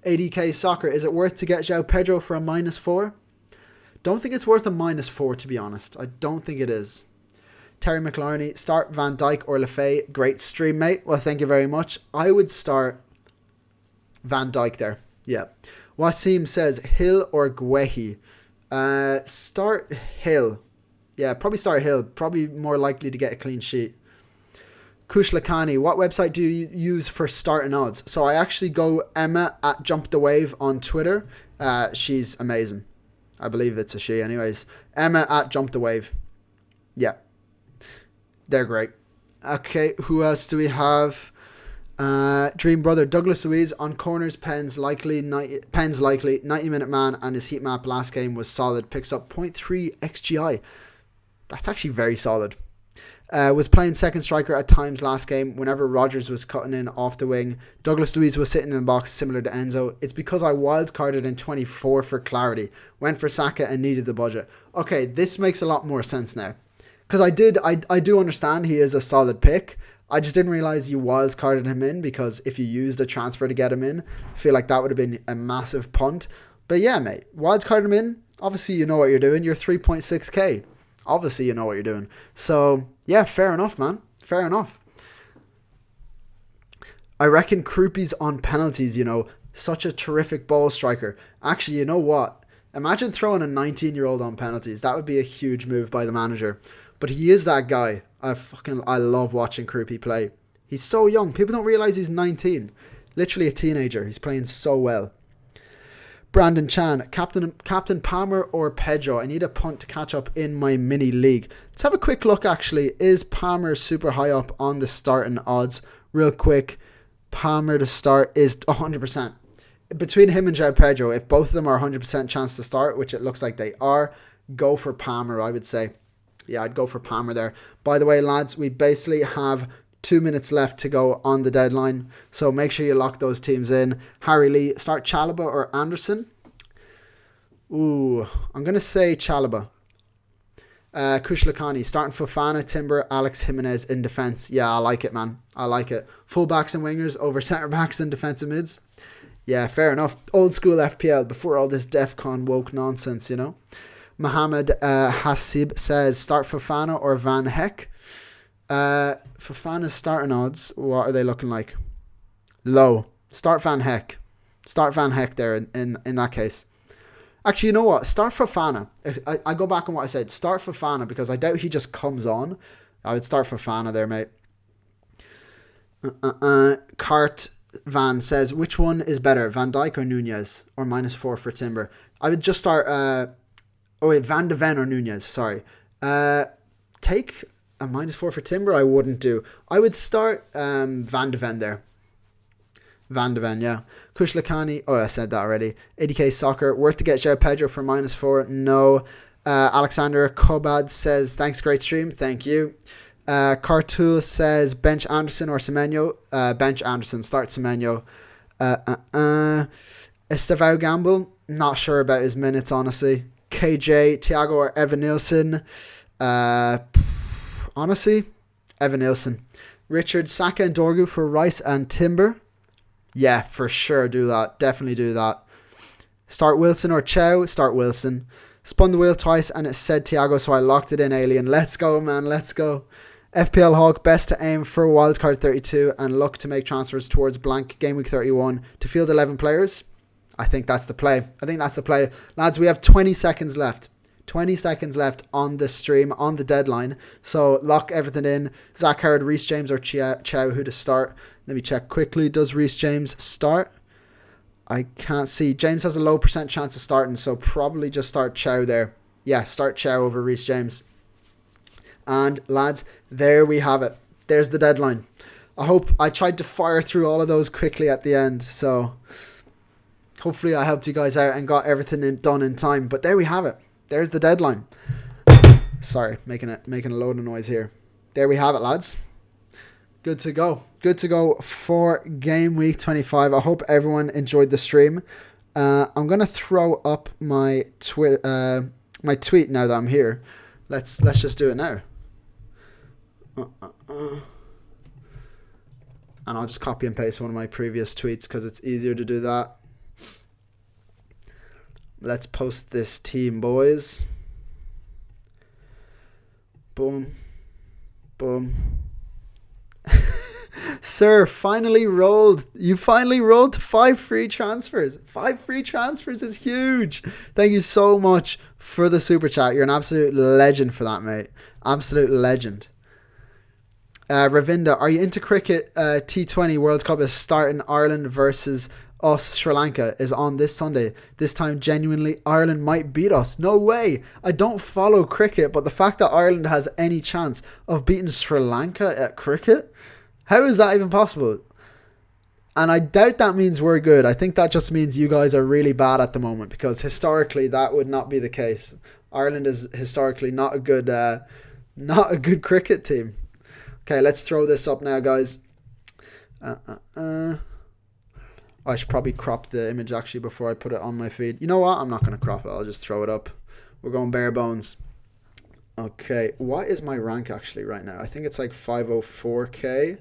ADK Soccer, is it worth to get João Pedro for a -4? Don't think it's worth a -4, to be honest. I don't think it is. Terry McLarney, start Van Dijk or Lefay. Great stream, mate. Well, thank you very much. I would start Van Dijk there. Yeah. Wasim says Hill or Guehi. Start Hill. Yeah, probably start Hill. Probably more likely to get a clean sheet. Kush Lakani, what website do you use for starting odds? So I actually go Emma at Jump the Wave on Twitter. She's amazing. I believe it's a she anyways. Emma at Jump the Wave. Yeah. They're great. Okay, who else do we have? Dream Brother, Douglas Luiz on corners, Pens likely, 90-minute man, and his heat map last game was solid. Picks up 0.3 XGI. That's actually very solid. Was playing second striker at times last game whenever Rodgers was cutting in off the wing. Douglas Luiz was sitting in the box similar to Enzo. It's because I wildcarded in 24 for clarity. Went for Saka and needed the budget. Okay, this makes a lot more sense now. Because I do understand he is a solid pick. I just didn't realize you wildcarded him in because if you used a transfer to get him in, I feel like that would have been a massive punt. But yeah, mate, wildcard him in. Obviously, you know what you're doing. You're 3.6k. Obviously, you know what you're doing. So, yeah, fair enough, man. Fair enough. I reckon Krupi's on penalties, you know. Such a terrific ball striker. Actually, you know what? Imagine throwing a 19-year-old on penalties. That would be a huge move by the manager. But he is that guy. I love watching Krupi play. He's so young. People don't realize he's 19. Literally a teenager. He's playing so well. Brandon Chan, Captain Palmer or Pedro? I need a punt to catch up in my mini league. Let's have a quick look actually. Is Palmer super high up on the starting odds? Real quick. Palmer to start is 100%. Between him and João Pedro, if both of them are 100% chance to start, which it looks like they are, go for Palmer, I would say. Yeah, I'd go for Palmer there. By the way, lads, we basically have 2 minutes left to go on the deadline. So make sure you lock those teams in. Harry Lee, start Chalobah or Anderson? Ooh, I'm going to say Chalobah. Kush Lakani, starting Fofana, Timber, Alex Jimenez in defence. Yeah, I like it, man. I like it. Full-backs and wingers over centre-backs and defensive mids. Yeah, fair enough. Old school FPL before all this DEFCON woke nonsense, you know. Mohammed Hasib says, start Fofana or Van Heck? Fofana's starting odds, what are they looking like? Low. Start Van Heck. Start Van Heck there in that case. Actually, you know what? Start Fofana. I go back on what I said. Start Fofana because I doubt he just comes on. I would start Fofana there, mate. Cart Van says, which one is better, Van Dijk or Nunez? Or -4 for Timber? I would just start... Van de Ven or Nunez, sorry. Take a -4 for Timber, I wouldn't do. I would start Van de Ven there. Van de Ven, yeah. Kush Lakani, I said that already. 80k Soccer, worth to get João Pedro for -4? No. Alexander Kobad says, thanks, great stream. Thank you. Cartool says, bench Anderson or Semenyo? Bench Anderson, start Semenyo. Estevao Gamble, not sure about his minutes, honestly. KJ, Thiago or Evan Nilsson? Honestly, Evan Nilsson. Richard, Saka and Dorgu for Rice and Timber? Yeah, for sure do that. Definitely do that. Start Wilson or Chow? Start Wilson. Spun the wheel twice and it said Thiago, so I locked it in, Alien. Let's go, man. Let's go. FPL Hawk, best to aim for wildcard 32 and look to make transfers towards blank game week 31 to field 11 players. I think that's the play. Lads, we have 20 seconds left. 20 seconds left on the stream, on the deadline. So lock everything in. Zach Howard, Reece James or Chow, who to start? Let me check quickly. Does Reece James start? I can't see. James has a low % chance of starting, so probably just start Chow there. Yeah, start Chow over Reece James. And lads, there we have it. There's the deadline. I hope I tried to fire through all of those quickly at the end. So... hopefully I helped you guys out and got everything done in time. But there we have it. There's the deadline. Sorry, making a load of noise here. There we have it, lads. Good to go. Good to go for game week 25. I hope everyone enjoyed the stream. I'm gonna throw up my tweet now that I'm here. Let's just do it now. And I'll just copy and paste one of my previous tweets because it's easier to do that. Let's post this team, boys. Boom. Boom. Sir, finally rolled. You finally rolled to 5 free transfers. 5 free transfers is huge. Thank you so much for the super chat. You're an absolute legend for that, mate. Absolute legend. Ravinda, are you into cricket? T20 World Cup is starting. Ireland versus us. Sri Lanka is on this Sunday. This time, genuinely, Ireland might beat us. No way. I don't follow cricket, but the fact that Ireland has any chance of beating Sri Lanka at cricket, how is that even possible? And I doubt that means we're good. I think that just means you guys are really bad at the moment, because historically that would not be the case. Ireland is historically not a good cricket team. Okay, let's throw this up now, guys. I should probably crop the image actually before I put it on my feed. You know what? I'm not going to crop it. I'll just throw it up. We're going bare bones. Okay, what is my rank actually right now? I think it's like 504k.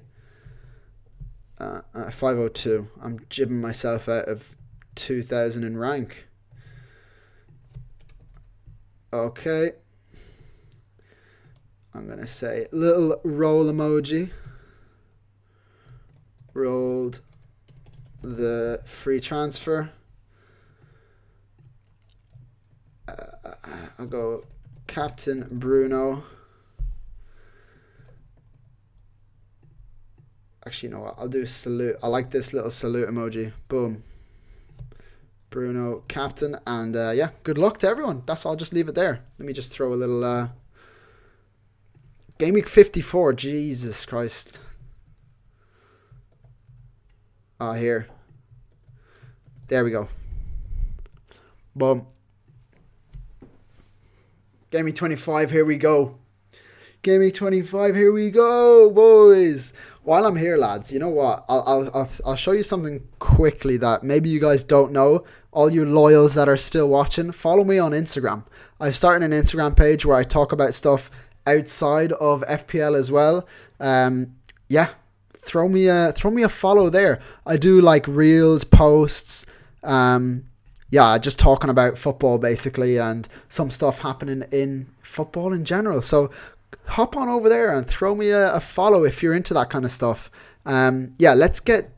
502. I'm jibbing myself out of 2000 in rank. Okay. I'm going to say little roll emoji. Rolled the free transfer. I'll go Captain Bruno. Actually, you know what? I'll do salute. I like this little salute emoji. Boom. Bruno, captain. And yeah, good luck to everyone. I'll just leave it there. Let me just throw a little... Game week 54. Jesus Christ. Here. There we go. Boom. Game week 25. Here we go. Game week 25. Here we go, boys. While I'm here, lads, you know what? I'll show you something quickly that maybe you guys don't know. All you loyals that are still watching, follow me on Instagram. I've started an Instagram page where I talk about stuff outside of FPL as well. Yeah, throw me a follow there. I do like reels, posts, yeah, just talking about football basically, and some stuff happening in football in general. So hop on over there and throw me a follow if you're into that kind of stuff. Yeah, let's get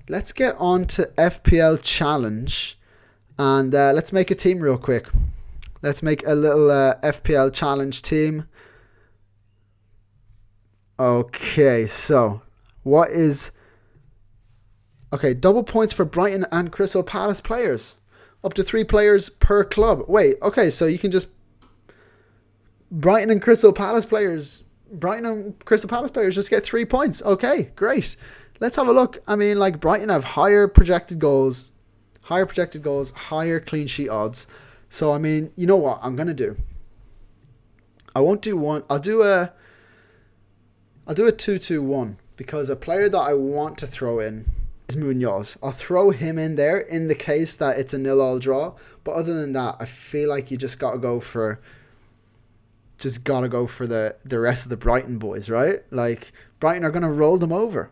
on to FPL challenge, and let's make a team real quick. Let's make a little FPL challenge team. Okay, so what is... Okay, double points for Brighton and Crystal Palace players. Up to 3 players per club. Wait, okay, so you can just... Brighton and Crystal Palace players just get 3 points. Okay, great. Let's have a look. I mean, like, Brighton have higher projected goals, higher clean sheet odds. So, I mean, you know what I'm going to do? I won't do one. I'll do a 2-2-1, because a player that I want to throw in is Munoz. I'll throw him in there in the case that it's a 0-0 draw. But other than that, I feel like you just got to go for... the rest of the Brighton boys, right? Like, Brighton are going to roll them over.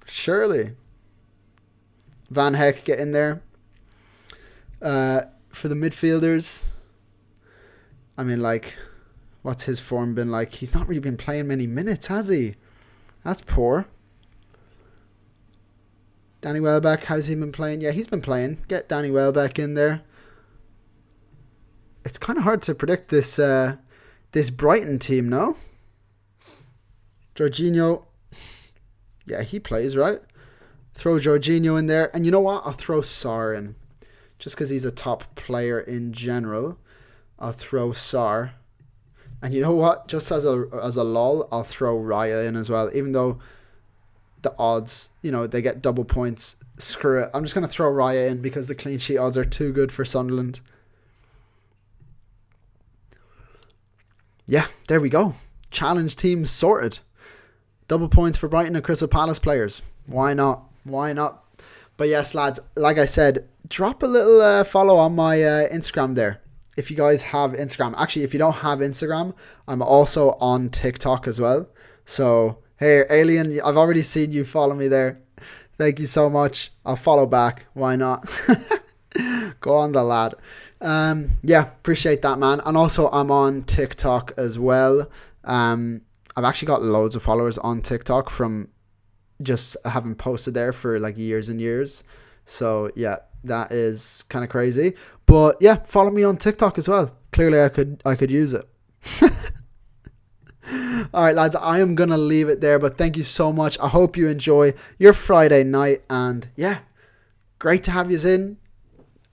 Surely. Van Heck, get in there. For the midfielders, I mean, like, what's his form been like? He's not really been playing many minutes, has he? That's poor. Danny Welbeck, how's he been playing? Yeah, he's been playing. Get Danny Welbeck in there. It's kind of hard to predict this Brighton team, no? Jorginho, yeah, he plays, right? Throw Jorginho in there. And you know what? I'll throw Sarr in. Just because he's a top player in general. I'll throw Sarr. And you know what? Just as a lull, I'll throw Raya in as well. Even though the odds, you know, they get double points. Screw it. I'm just going to throw Raya in because the clean sheet odds are too good for Sunderland. Yeah, there we go. challenge team sorted. Double points for Brighton and Crystal Palace players. Why not? Why not? But yes, lads, like I said, drop a little follow on my Instagram there. If you guys have Instagram. Actually, if you don't have Instagram, I'm also on TikTok as well. So, hey, Alien, I've already seen you follow me there. Thank you so much. I'll follow back. Why not? Go on, the lad. Yeah, appreciate that, man. And also, I'm on TikTok as well. I've actually got loads of followers on TikTok from just having posted there for like years and years. So yeah, that is kind of crazy. But yeah, follow me on TikTok as well. Clearly I could use it. All right, lads, I am gonna leave it there, but thank you so much. I hope you enjoy your Friday night, and yeah, great to have you in.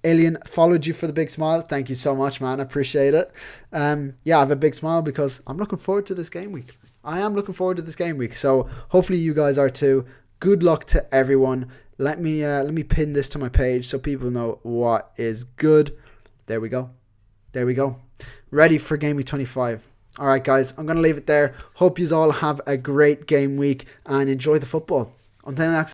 Alien followed you for the big smile. Thank you so much, man. I appreciate it. Yeah, I have a big smile because I'm looking forward to this game week. I am looking forward to this game week. So hopefully you guys are too. Good luck to everyone. Let me pin this to my page so people know what is good. There we go. There we go. Ready for game week 25. All right, guys, I'm going to leave it there. Hope you all have a great game week and enjoy the football. Until next